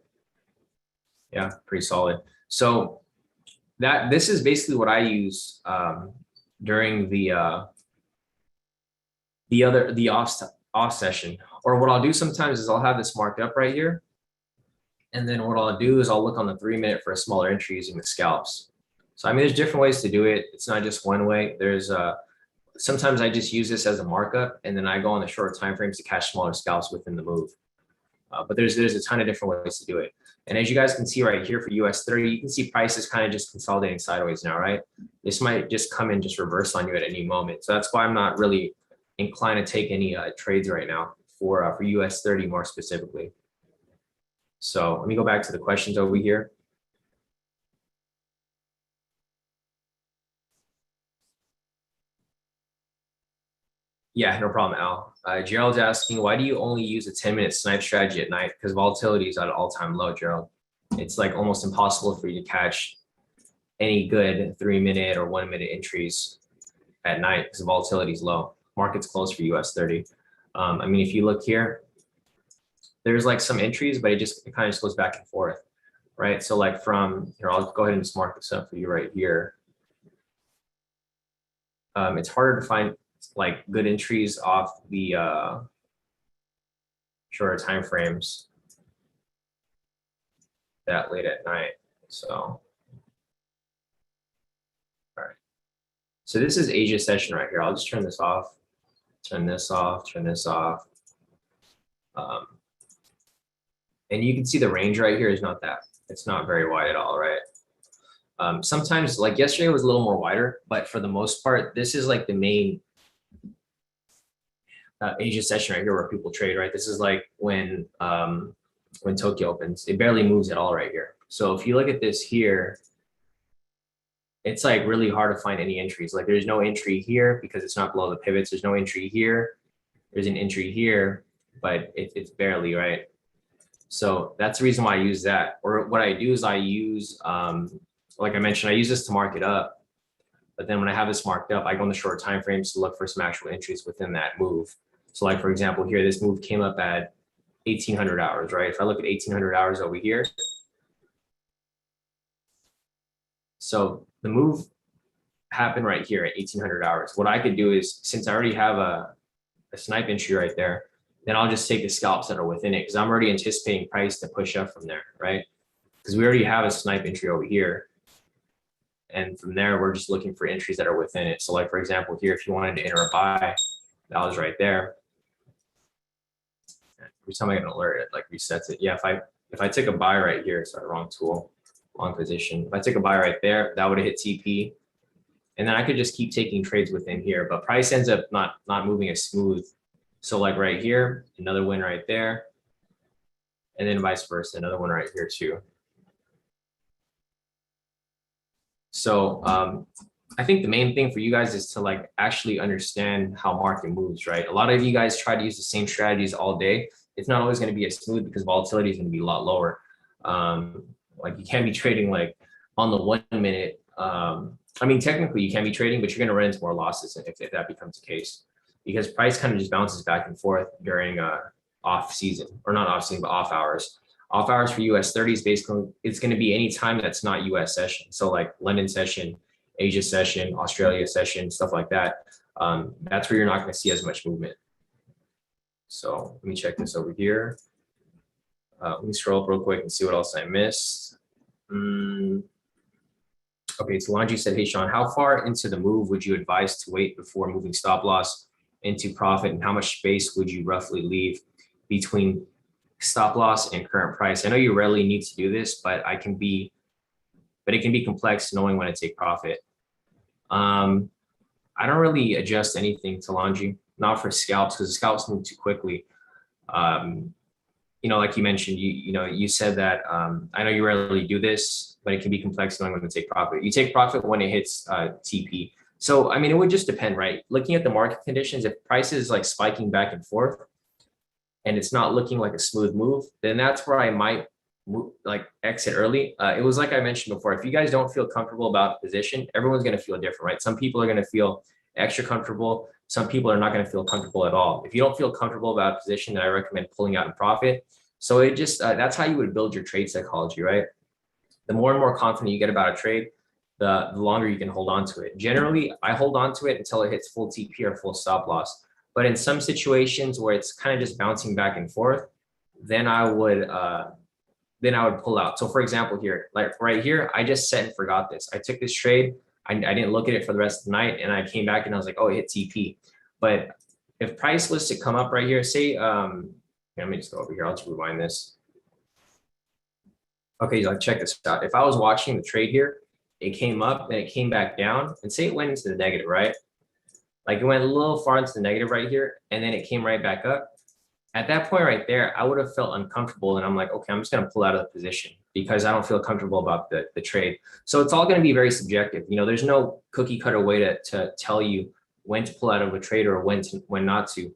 Yeah, pretty solid. So this is basically what I use during the off session. Or what I'll do sometimes is I'll have this marked up right here. And then what I'll do is I'll look on the 3-minute for a smaller entry using the scalps. So I mean, there's different ways to do it. It's not just one way. There's sometimes I just use this as a markup, and then I go on the shorter time frames to catch smaller scalps within the move. But there's a ton of different ways to do it. And as you guys can see right here for US 30, you can see prices kind of just consolidating sideways now, right? This might just come in, just reverse on you at any moment. So that's why I'm not really inclined to take any trades right now for US 30 more specifically. So let me go back to the questions over here. Yeah, no problem, Al. Gerald's asking, why do you only use a 10-minute snipe strategy at night? Because volatility is at an all-time low, Gerald. It's like almost impossible for you to catch any good 3-minute or 1-minute entries at night because volatility is low. Market's closed for US 30. I mean, if you look here, there's like some entries, but it kind of just goes back and forth, right? So like from here, I'll go ahead and just mark this up for you right here. It's harder to find like good entries off the shorter time frames that late at night. So, all right. So this is Asia session right here. I'll just turn this off, turn this off, turn this off. And you can see the range right here is not that, it's not very wide at all, right? Sometimes like yesterday was a little more wider, but for the most part, this is like the main Asia session right here where people trade, right? This is like when Tokyo opens, it barely moves at all right here. So if you look at this here, it's like really hard to find any entries. Like there's no entry here because it's not below the pivots. There's no entry here. There's an entry here, but it's barely, right? So that's the reason why I use that. Or what I do is I use, like I mentioned, I use this to mark it up. But then when I have this marked up, I go in the short time frames to look for some actual entries within that move. So like, for example, here, this move came up at 1800 hours, right? If I look at 1800 hours over here. So the move happen right here at 1800 hours. What I could do is, since I already have a snipe entry right there, then I'll just take the scalps that are within it because I'm already anticipating price to push up from there, right? Because we already have a snipe entry over here. And from there, we're just looking for entries that are within it. So like, for example, here, if you wanted to enter a buy, that was right there. Every time I get an alert, it like resets it. Yeah, if I took a buy right here, sorry, wrong tool, wrong position. If I took a buy right there, that would have hit TP. And then I could just keep taking trades within here, but price ends up not moving as smooth. So like right here, another win right there. And then vice versa, another one right here too. So I think the main thing for you guys is to like actually understand how market moves, right? A lot of you guys try to use the same strategies all day. It's not always going to be as smooth because volatility is going to be a lot lower. Like you can't be trading like on the 1 minute. I mean, technically you can be trading, but you're going to run into more losses if that becomes the case, because price kind of just bounces back and forth during off season, or not off season, but off hours. Off hours for US 30s, basically, it's going to be any time that's not US session. So like London session, Asia session, Australia session, stuff like that. That's where you're not going to see as much movement. So let me check this over here. Let me scroll up real quick and see what else I missed. Okay, so Lanji said, hey, Shawn, how far into the move would you advise to wait before moving stop loss into profit, and how much space would you roughly leave between stop loss and current price? I know you rarely need to do this, but it can be complex knowing when to take profit. I don't really adjust anything to Lanji, not for scalps, because the scalps move too quickly. You know, like you mentioned, you said that, I know you rarely do this, but it can be complex knowing when to take profit. You take profit when it hits TP. So, I mean, it would just depend, right? Looking at the market conditions, if price is like spiking back and forth and it's not looking like a smooth move, then that's where I might move, like exit early. It was like I mentioned before, if you guys don't feel comfortable about the position, everyone's going to feel different, right? Some people are going to feel extra comfortable. Some people are not going to feel comfortable at all. If you don't feel comfortable about a position, then I recommend pulling out in profit. So it just, that's how you would build your trade psychology, right? The more and more confident you get about a trade, the longer you can hold on to it. Generally, I hold on to it until it hits full TP or full stop loss. But in some situations where it's kind of just bouncing back and forth, then I would pull out. So for example, here, like right here, I just set and forgot this. I took this trade. I didn't look at it for the rest of the night, and I came back and I was like, oh, it hit TP. But if price was to come up right here, say, let me just go over here. I'll just rewind this. Okay, like check this out. If I was watching the trade here, it came up and it came back down, and say it went into the negative, right? Like it went a little far into the negative right here, and then it came right back up. At that point right there, I would have felt uncomfortable, and I'm like, okay, I'm just going to pull out of the position because I don't feel comfortable about the trade. So it's all going to be very subjective. You know, there's no cookie cutter way to tell you when to pull out of a trade or when not to.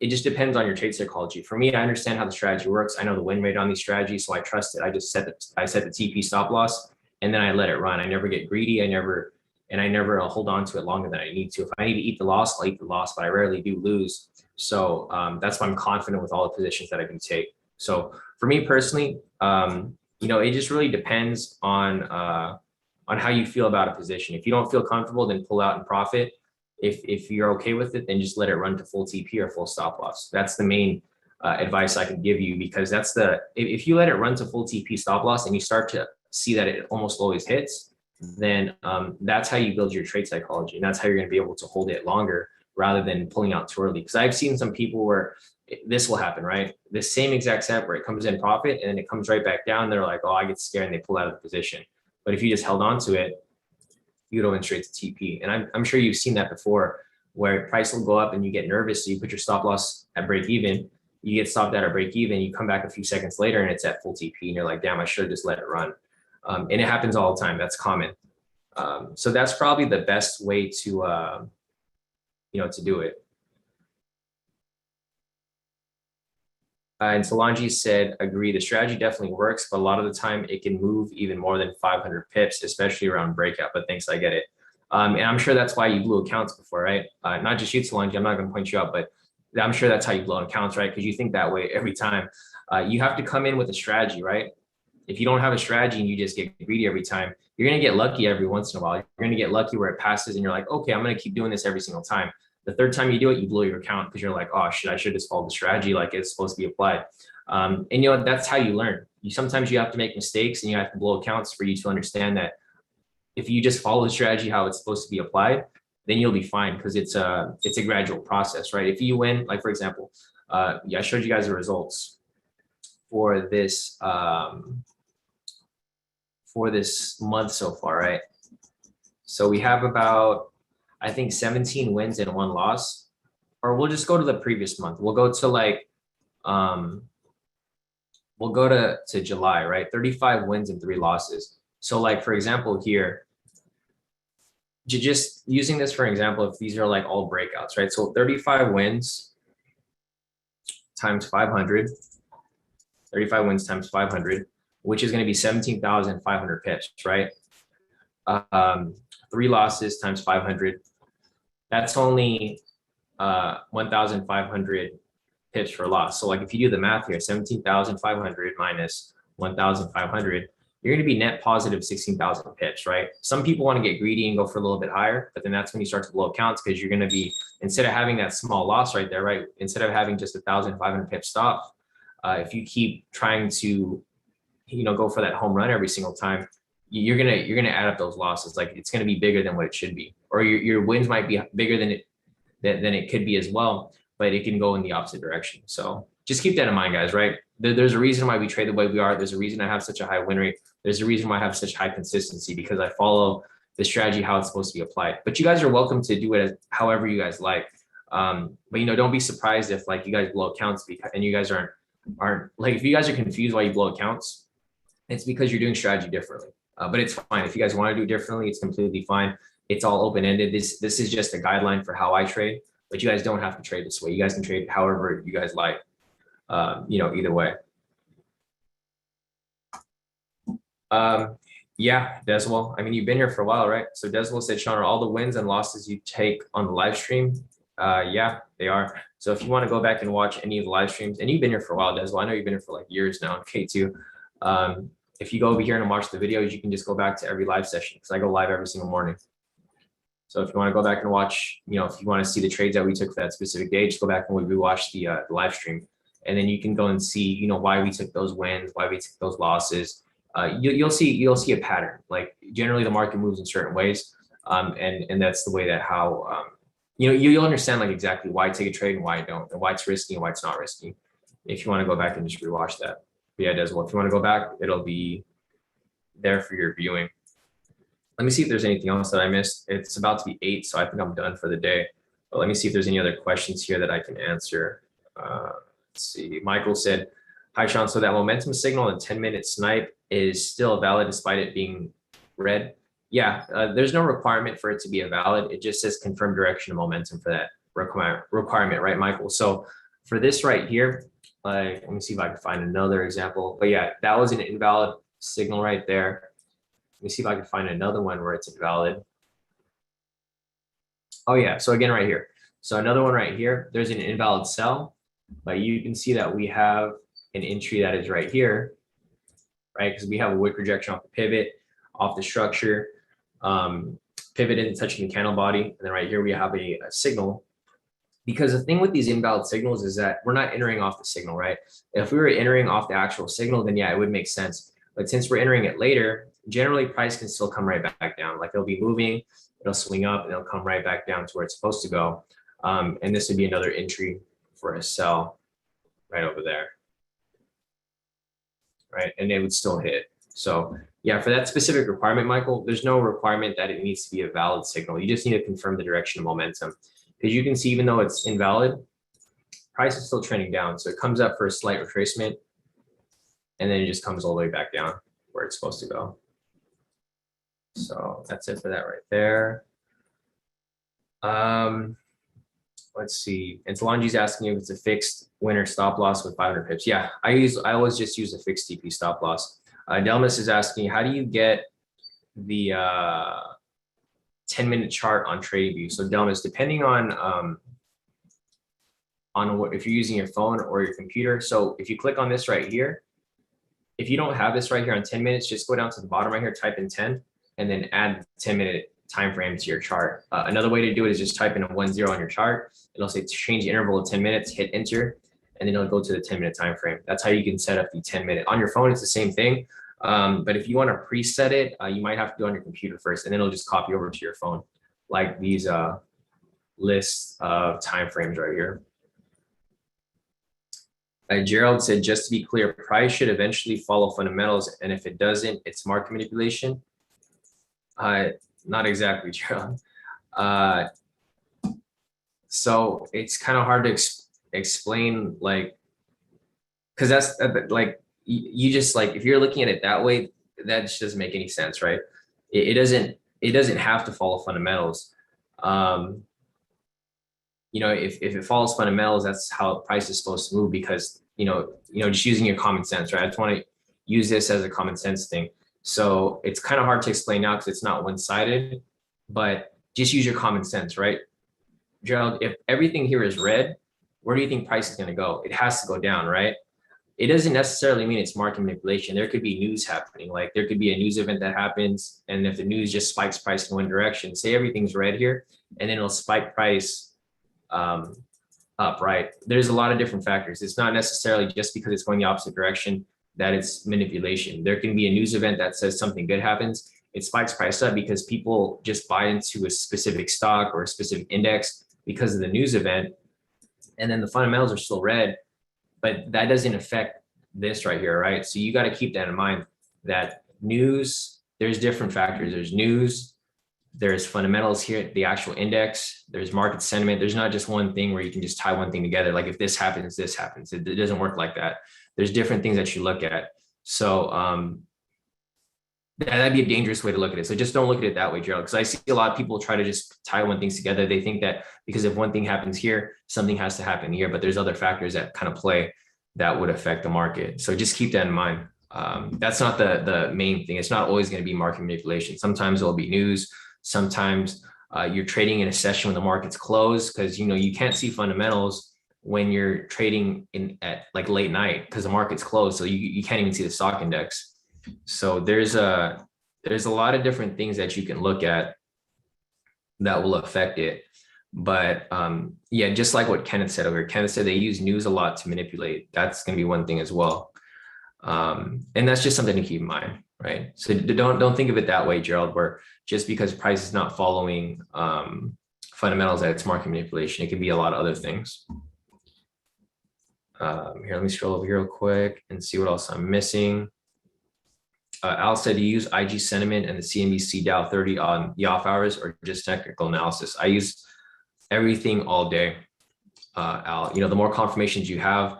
It just depends on your trade psychology. For me, I understand how the strategy works. I know the win rate on these strategies, so I trust it. I just set the TP stop loss, and then I let it run. I never get greedy. I never hold on to it longer than I need to. If I need to eat the loss, I'll eat the loss, but I rarely do lose. So that's why I'm confident with all the positions that I can take. So for me personally, you know, it just really depends on how you feel about a position. If you don't feel comfortable, then pull out and profit. If you're okay with it, then just let it run to full TP or full stop loss. That's the main advice I can give you, because if you let it run to full TP stop loss and you start to see that it almost always hits, then that's how you build your trade psychology, and that's how you're going to be able to hold it longer rather than pulling out too early. Because I've seen some people where this will happen, right? The same exact setup where it comes in profit and then it comes right back down. They're like, oh, I get scared, and they pull out of the position. But if you just held on to it, you go in straight to TP. And I'm sure you've seen that before, where price will go up and you get nervous. So you put your stop loss at break even, you get stopped out at break even, you come back a few seconds later and it's at full TP, and you're like, damn, I should have just let it run. And it happens all the time. That's common. So that's probably the best way to, you know, to do it. And Solange said, agree, the strategy definitely works, but a lot of the time it can move even more than 500 pips, especially around breakout. But thanks, I get it. And I'm sure that's why you blew accounts before, right? Not just you, Solange, I'm not going to point you out, but I'm sure that's how you blow accounts, right? Because you think that way every time. You have to come in with a strategy, right? If you don't have a strategy and you just get greedy every time, you're going to get lucky every once in a while. You're going to get lucky where it passes and you're like, okay, I'm going to keep doing this every single time. The third time you do it, you blow your account because you're like, oh shit, I should just follow the strategy like it's supposed to be applied. And you know, that's how you learn. Sometimes you have to make mistakes and you have to blow accounts for you to understand that if you just follow the strategy how it's supposed to be applied, then you'll be fine because it's a gradual process, right? If you win, like for example, yeah, I showed you guys the results for this month so far, right? So we have about, I think 17 wins and 1 loss, or we'll just go to the previous month. We'll go to like, we'll go to July, right? 35 wins and 3 losses. So like, for example, here, just using this for example, if these are like all breakouts, right? So 35 wins times 500, 35 wins times 500, which is going to be 17,500 pips, right? 3 losses times 500. That's only 1,500 pips for loss. So like if you do the math here, 17,500 minus 1,500, you're going to be net positive 16,000 pips, right? Some people want to get greedy and go for a little bit higher, but then that's when you start to blow accounts because you're going to be, instead of having that small loss right there, right? Instead of having just 1,500 pip stop, if you keep trying to, you know, go for that home run every single time, you're gonna add up those losses. Like it's gonna be bigger than what it should be, or your wins might be bigger than it could be as well, but it can go in the opposite direction. So just keep that in mind, guys, right? There's a reason why we trade the way we are. There's a reason I have such a high win rate. There's a reason why I have such high consistency, because I follow the strategy, how it's supposed to be applied. But you guys are welcome to do it as however you guys like. But you know, don't be surprised if like you guys blow accounts and you guys aren't like, if you guys are confused why you blow accounts, it's because you're doing strategy differently. But it's fine. If you guys want to do it differently, it's completely fine. It's all open-ended. This is just a guideline for how I trade, but you guys don't have to trade this way. You guys can trade however you guys like, you know, either way. Yeah, Deswell, I mean, you've been here for a while, right? So Deswell said, Shawn, are all the wins and losses you take on the live stream? Yeah, they are. So if you want to go back and watch any of the live streams, and you've been here for a while, Deswell, I know you've been here for like years now, K2. If you go over here and watch the videos, you can just go back to every live session because I go live every single morning. So if you want to go back and watch, you know, if you want to see the trades that we took for that specific day, just go back and we watch the live stream, and then you can go and see, you know, why we took those wins, why we took those losses. You'll see a pattern. Like generally, the market moves in certain ways, and that's the way that how you know, you'll understand like exactly why I take a trade and why I don't, and why it's risky and why it's not risky. If you want to go back and just rewatch that. But yeah, Deswell, if you want to go back, it'll be there for your viewing. Let me see if there's anything else that I missed. It's about to be 8, so I think I'm done for the day. But let me see if there's any other questions here that I can answer. Let's see. Michael said, hi, Shawn. So that momentum signal in 10-minute snipe is still valid despite it being red? Yeah, there's no requirement for it to be a valid. It just says confirm direction of momentum for that requirement, right, Michael? So for this right here, like, let me see if I can find another example. But yeah, that was an invalid signal right there. Let me see if I can find another one where it's invalid. Oh yeah, so again right here. So another one right here, there's an invalid sell, but you can see that we have an entry that is right here, right? Because we have a wick rejection off the pivot, off the structure, pivot isn't touching the candle body, and then right here we have a signal. Because the thing with these invalid signals is that we're not entering off the signal, right? If we were entering off the actual signal, then yeah, it would make sense. But since we're entering it later, generally price can still come right back down. Like it'll be moving, it'll swing up, and it'll come right back down to where it's supposed to go. And this would be another entry for a sell right over there, right? And it would still hit. So yeah, for that specific requirement, Michael, there's no requirement that it needs to be a valid signal. You just need to confirm the direction of momentum. Because you can see, even though it's invalid, price is still trending down. So it comes up for a slight retracement, and then it just comes all the way back down where it's supposed to go. So that's it for that right there. Let's see. And Talanji's asking if it's a fixed winner stop loss with 500 pips. Yeah, I always just use a fixed TP stop loss. Delmas is asking, how do you get the 10-minute chart on TradingView? So Delmas, depending on what, if you're using your phone or your computer. So if you click on this right here, if you don't have this right here on 10 minutes, just go down to the bottom right here, type in 10, and then add the 10-minute time frame to your chart. Another way to do it is just type in a 10 on your chart. It'll say change interval of 10 minutes, hit enter, and then it'll go to the 10-minute time frame. That's how you can set up the 10-minute. On your phone, it's the same thing. But if you want to preset it, you might have to do it on your computer first, and then it'll just copy over to your phone, like these lists of time frames right here. Gerald said, just to be clear, price should eventually follow fundamentals, and if it doesn't, it's market manipulation. Not exactly, Gerald. So it's kind of hard to explain, like, because that's like, you just like, if you're looking at it that way, that just doesn't make any sense, right? It doesn't have to follow fundamentals. You know, if it follows fundamentals, that's how price is supposed to move, because, you know, just using your common sense, right? I just want to use this as a common sense thing. So it's kind of hard to explain now because it's not one-sided, but just use your common sense, right? Gerald, if everything here is red, where do you think price is going to go? It has to go down, right? It doesn't necessarily mean it's market manipulation. There could be news happening. Like there could be a news event that happens, and if the news just spikes price in one direction, say everything's red here, and then it'll spike price up, right? There's a lot of different factors. It's not necessarily just because it's going the opposite direction that it's manipulation. There can be a news event that says something good happens. It spikes price up because people just buy into a specific stock or a specific index because of the news event. And then the fundamentals are still red, but that doesn't affect this right here, right? So you got to keep that in mind, that news, there's different factors. There's news, there's fundamentals here, the actual index, there's market sentiment. There's not just one thing where you can just tie one thing together. Like if this happens, this happens. It doesn't work like that. There's different things that you look at. So that'd be a dangerous way to look at it. So just don't look at it that way, Gerald, because I see a lot of people try to just tie one thing together. They think that because if one thing happens here, something has to happen here, but there's other factors that kind of play that would affect the market. So just keep that in mind. That's not the main thing. It's not always going to be market manipulation. Sometimes it'll be news. Sometimes you're trading in a session when the market's closed, because you can't see fundamentals when you're trading at like late night because the market's closed. So you can't even see the stock index. So there's a lot of different things that you can look at that will affect it. But yeah, just like what Kenneth said over here, Kenneth said they use news a lot to manipulate. That's going to be one thing as well. And that's just something to keep in mind, right? So don't think of it that way, Gerald, where just because price is not following fundamentals that it's market manipulation. It could be a lot of other things. Here, let me scroll over here real quick and see what else I'm missing. Al said, you use IG sentiment and the CNBC Dow 30 on the off hours or just technical analysis? I use everything all day, Al. The more confirmations you have,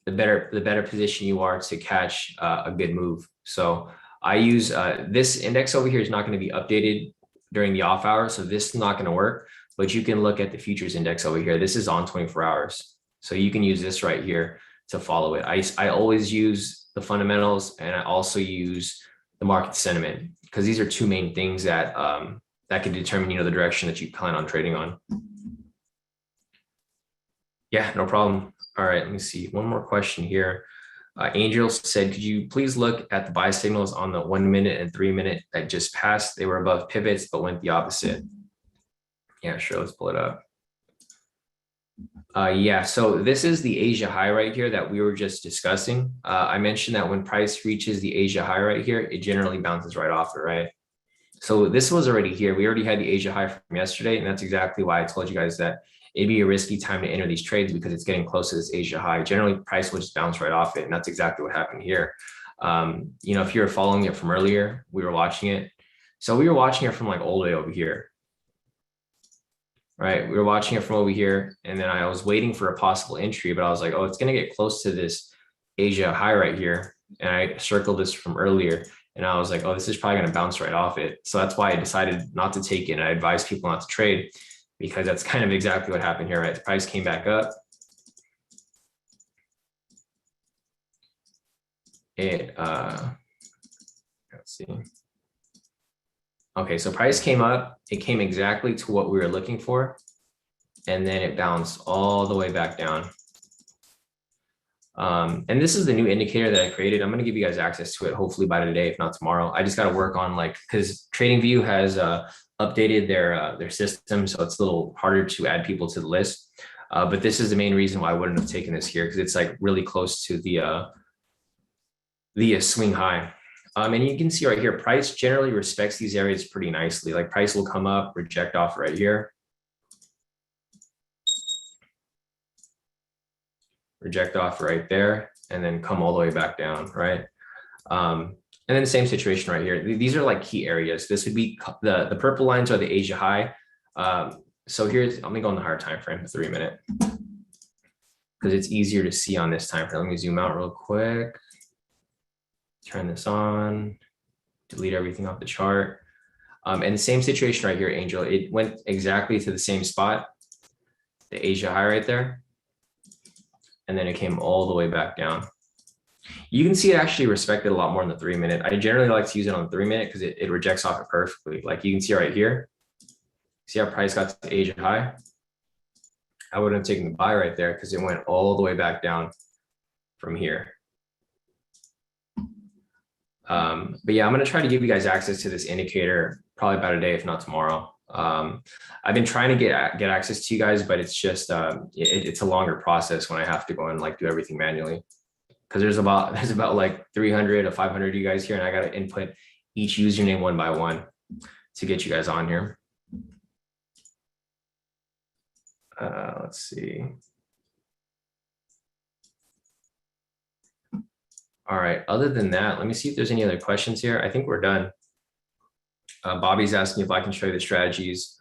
the better position you are to catch a good move. So I use this index over here is not going to be updated during the off hours, so this is not going to work. But you can look at the futures index over here. This is on 24 hours, so you can use this right here to follow it. I always use the fundamentals, and I also use the market sentiment, because these are two main things that that can determine the direction that you plan on trading on. Yeah, no problem. All right, let me see. One more question here. Angel said, could you please look at the buy signals on the 1 minute and 3 minute that just passed? They were above pivots, but went the opposite. Yeah, sure. Let's pull it up. Yeah, so this is the Asia high right here that we were just discussing. I mentioned that when price reaches the Asia high right here, it generally bounces right off it, right? So this was already here. We already had the Asia high from yesterday, and that's exactly why I told you guys that it'd be a risky time to enter these trades, because it's getting close to this Asia high. Generally, price will just bounce right off it, and that's exactly what happened here. If you're following it from earlier, we were watching it. So we were watching it from like all the way over here. Right, we were watching it from over here, and then I was waiting for a possible entry, but I was like, oh, it's going to get close to this Asia high right here, and I circled this from earlier, and I was like, oh, this is probably going to bounce right off it. So that's why I decided not to take it, and I advise people not to trade, because that's kind of exactly what happened here, right? The price came back up. Let's see. Okay, so price came up, it came exactly to what we were looking for, and then it bounced all the way back down. And this is the new indicator that I created. I'm going to give you guys access to it hopefully by today, if not tomorrow. I just got to work on because TradingView has updated their system, so it's a little harder to add people to the list. But this is the main reason why I wouldn't have taken this here, because it's like really close to the swing high. And you can see right here, price generally respects these areas pretty nicely. Like price will come up, reject off right here. Reject off right there, and then come all the way back down, right? And then the same situation right here. These are like key areas. This would be the purple lines are the Asia high. So here's, I'm gonna go on the higher time frame, 3 minute, because it's easier to see on this time frame. Let me zoom out real quick. Turn this on, delete everything off the chart. And the same situation right here, Angel. It went exactly to the same spot, the Asia high right there. And then it came all the way back down. You can see it actually respected a lot more in the 3 minute. I generally like to use it on the 3 minute because it rejects off it perfectly. Like you can see right here. See how price got to Asia high? I wouldn't have taken the buy right there because it went all the way back down from here. But yeah, I'm going to try to give you guys access to this indicator probably about a day, if not tomorrow. I've been trying to get access to you guys, but it's just it's a longer process when I have to go and like do everything manually, because there's about like 300 to 500 of you guys here, and I got to input each username one by one to get you guys on here. Let's see. All right, other than that, let me see if there's any other questions here. I think we're done. Bobby's asking if I can show you the strategies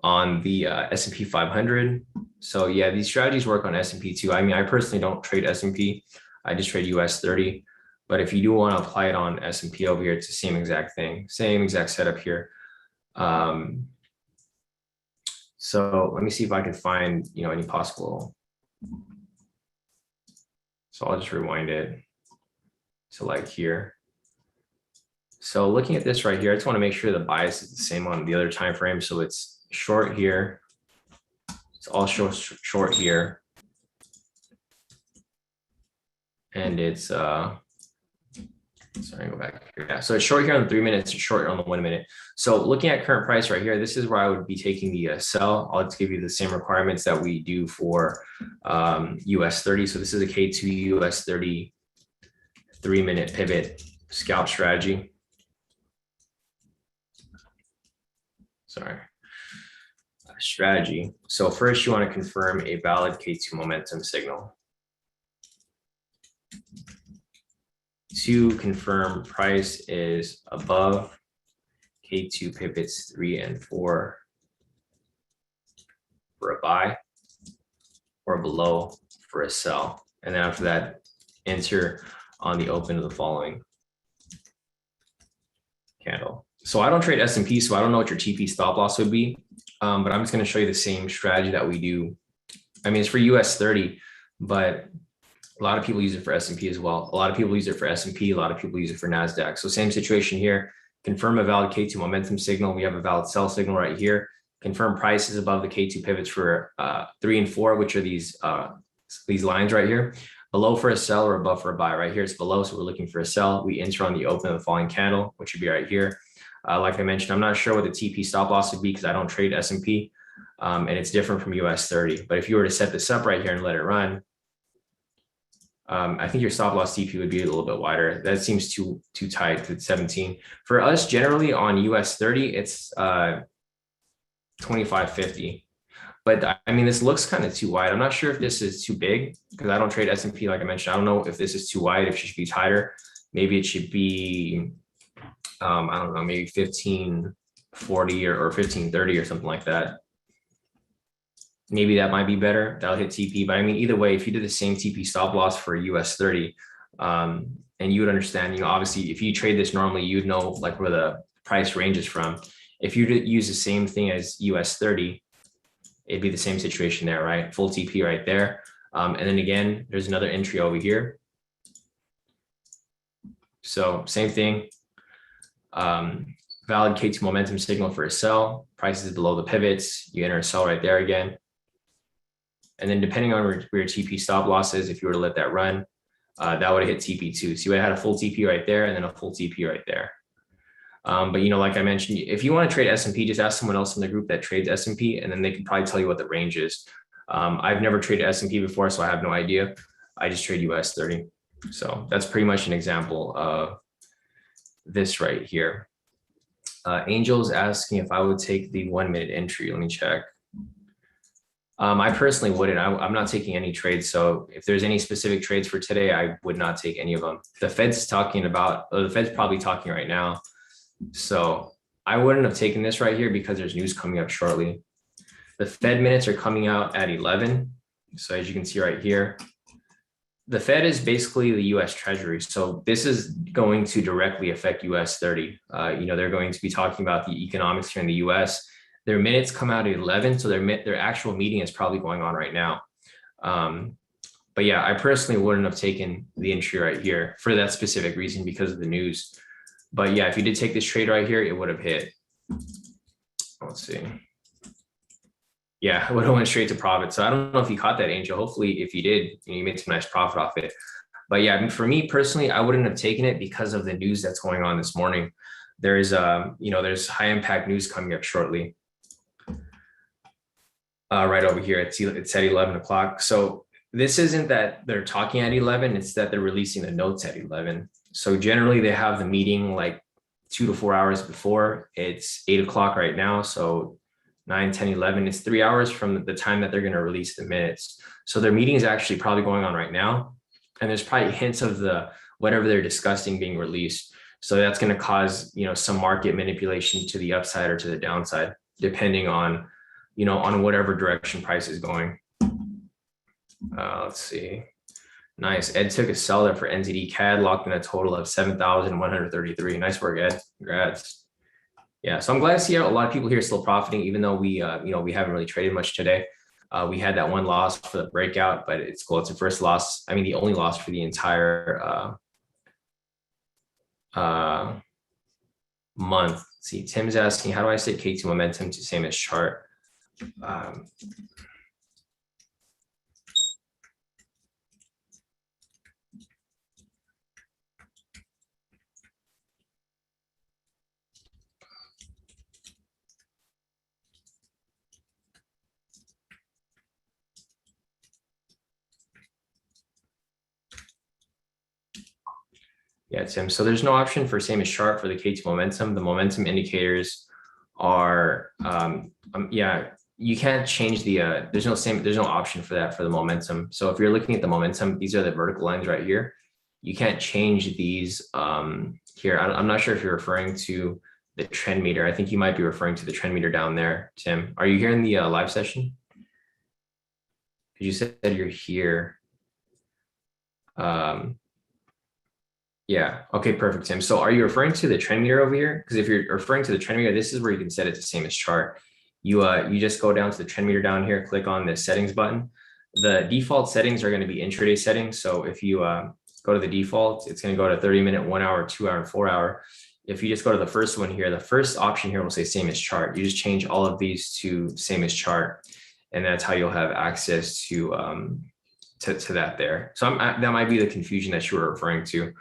on the S&P 500. So yeah, these strategies work on S&P too. I mean, I personally don't trade S&P. I just trade US 30. But if you do want to apply it on S&P over here, it's the same exact thing, same exact setup here. So let me see if I can find, any possible. So I'll just rewind it to like here. So looking at this right here, I just want to make sure the bias is the same on the other time frame. So it's short here. It's all short here. And it's sorry, go back here. Yeah, so it's short here on the 3 minutes, it's short on the 1 minute. So looking at current price right here, this is where I would be taking the sell. I'll just give you the same requirements that we do for US 30. So this is a K² US 30 3 minute pivot scalp strategy. Sorry, strategy. So first you want to confirm a valid K2 momentum signal. To confirm price is above K2 pivots 3 and 4 for a buy, or below for a sell. And then after that, enter on the open of the following candle. So I don't trade S&P, so I don't know what your TP stop loss would be, but I'm just going to show you the same strategy that we do. I mean, it's for US 30, but a lot of people use it for S&P as well. A lot of people use it for S&P. A lot of people use it for NASDAQ. So same situation here. Confirm a valid K2 momentum signal. We have a valid sell signal right here. Confirm price is above the K2 pivots for 3 and 4, which are these lines right here. Below for a sell or above for a buy. Right here it's below, so we're looking for a sell. We enter on the open of the falling candle, which would be right here. Like I mentioned, I'm not sure what the TP stop loss would be because I don't trade S&P, and it's different from US 30. But if you were to set this up right here and let it run, I think your stop loss TP would be a little bit wider. That seems too tight to 17. For us, generally on US 30, it's 25.50. But I mean, this looks kind of too wide. I'm not sure if this is too big because I don't trade S&P. Like I mentioned, I don't know if this is too wide, if it should be tighter. Maybe it should be, I don't know, maybe 1540 or 1530 or something like that. Maybe that might be better. That'll hit TP. But I mean, either way, if you did the same TP stop loss for US 30, and you would understand, obviously, if you trade this normally, you'd know like where the price range is from. If you use the same thing as US 30, it'd be the same situation there, right? Full TP right there. And then again, there's another entry over here. So same thing. Valid K2 momentum signal for a sell. Price is below the pivots. You enter a sell right there again. And then depending on where your TP stop loss is, if you were to let that run, that would have hit TP2. So you would have had a full TP right there and then a full TP right there. But like I mentioned, if you want to trade S&P, just ask someone else in the group that trades S&P, and then they can probably tell you what the range is. I've never traded S&P before, so I have no idea. I just trade US 30. So that's pretty much an example of this right here. Angel's asking if I would take the 1 minute entry. Let me check. I personally wouldn't. I'm not taking any trades. So if there's any specific trades for today, I would not take any of them. The Fed's talking about, the Fed's probably talking right now. So I wouldn't have taken this right here because there's news coming up shortly. The Fed minutes are coming out at 11. So as you can see right here, the Fed is basically the US Treasury. So this is going to directly affect US 30. They're going to be talking about the economics here in the US. Their minutes come out at 11. So their actual meeting is probably going on right now. But yeah, I personally wouldn't have taken the entry right here for that specific reason because of the news. But yeah, if you did take this trade right here, it would have hit. Let's see. Yeah, it would have went straight to profit. So I don't know if you caught that, Angel. Hopefully, if you did, you made some nice profit off it. But yeah, for me personally, I wouldn't have taken it because of the news that's going on this morning. There's there's high impact news coming up shortly. Right over here, it's at 11 o'clock. So this isn't that they're talking at 11, it's that they're releasing the notes at 11. So generally they have the meeting like 2 to 4 hours before. It's 8 o'clock right now. So 9, 10, 11, it's 3 hours from the time that they're going to release the minutes. So their meeting is actually probably going on right now. And there's probably hints of whatever they're discussing being released. So that's going to cause, some market manipulation to the upside or to the downside, depending on, on whatever direction price is going. Let's see. Nice. Ed took a sell there for NZD CAD, locked in a total of 7,133. Nice work, Ed. Congrats. Yeah. So I'm glad to see a lot of people here still profiting, even though we haven't really traded much today. We had that one loss for the breakout, but it's cool. It's the first loss. I mean, the only loss for the entire month. See, Tim's asking, how do I set K2 momentum to same as chart? Yeah, Tim. So there's no option for same as chart for the K2 momentum. The momentum indicators are, you can't change the, there's no option for that for the momentum. So if you're looking at the momentum, these are the vertical lines right here. You can't change these here. I'm not sure if you're referring to the trend meter. I think you might be referring to the trend meter down there, Tim. Are you here in the live session? You said you're here. Yeah. Okay, perfect, Tim. So are you referring to the trend meter over here? Because if you're referring to the trend meter, this is where you can set it to same as chart. You just go down to the trend meter down here, click on the settings button. The default settings are going to be intraday settings. So if you go to the default, it's going to go to 30-minute, 1 hour, 2 hour, and 4 hour. If you just go to the first one here, the first option here will say same as chart. You just change all of these to same as chart, and that's how you'll have access to that there. So that might be the confusion that you were referring to.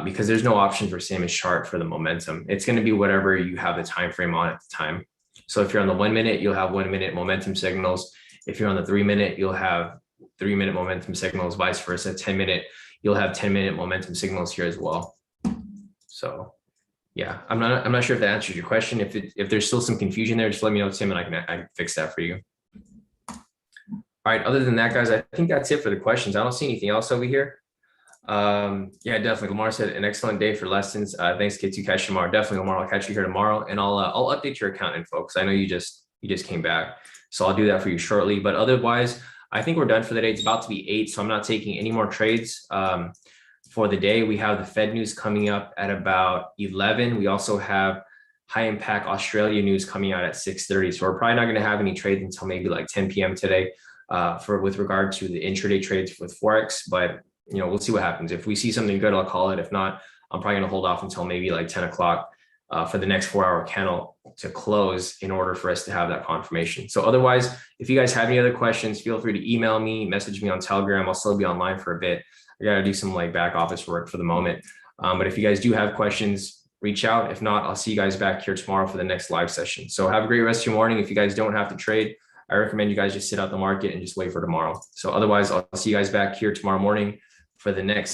Because there's no option for same as chart for the momentum. It's going to be whatever you have the time frame on at the time. So if you're on the 1 minute, you'll have 1 minute momentum signals. If you're on the 3 minute, you'll have 3 minute momentum signals, vice versa. 10 minute, you'll have 10-minute momentum signals here as well. So yeah, I'm not sure if that answers your question. If there's still some confusion there, just let me know, Tim, and I can fix that for you. All right. Other than that, guys, I think that's it for the questions. I don't see anything else over here. Yeah, definitely. Lamar said an excellent day for lessons. Thanks, K2. Catch you tomorrow. Definitely, Lamar. I'll catch you here tomorrow, and I'll update your account info because I know you just came back, so I'll do that for you shortly. But otherwise, I think we're done for the day. It's about to be 8, so I'm not taking any more trades for the day. We have the Fed news coming up at about 11. We also have high impact Australia news coming out at 6:30. So we're probably not going to have any trades until maybe like 10 p.m. today with regard to the intraday trades with Forex, but we'll see what happens. If we see something good, I'll call it. If not, I'm probably going to hold off until maybe like 10 o'clock for the next 4-hour candle to close in order for us to have that confirmation. So otherwise, if you guys have any other questions, feel free to email me, message me on Telegram. I'll still be online for a bit. I got to do some like back office work for the moment. But if you guys do have questions, reach out. If not, I'll see you guys back here tomorrow for the next live session. So have a great rest of your morning. If you guys don't have to trade, I recommend you guys just sit out the market and just wait for tomorrow. So otherwise, I'll see you guys back here tomorrow morning for the next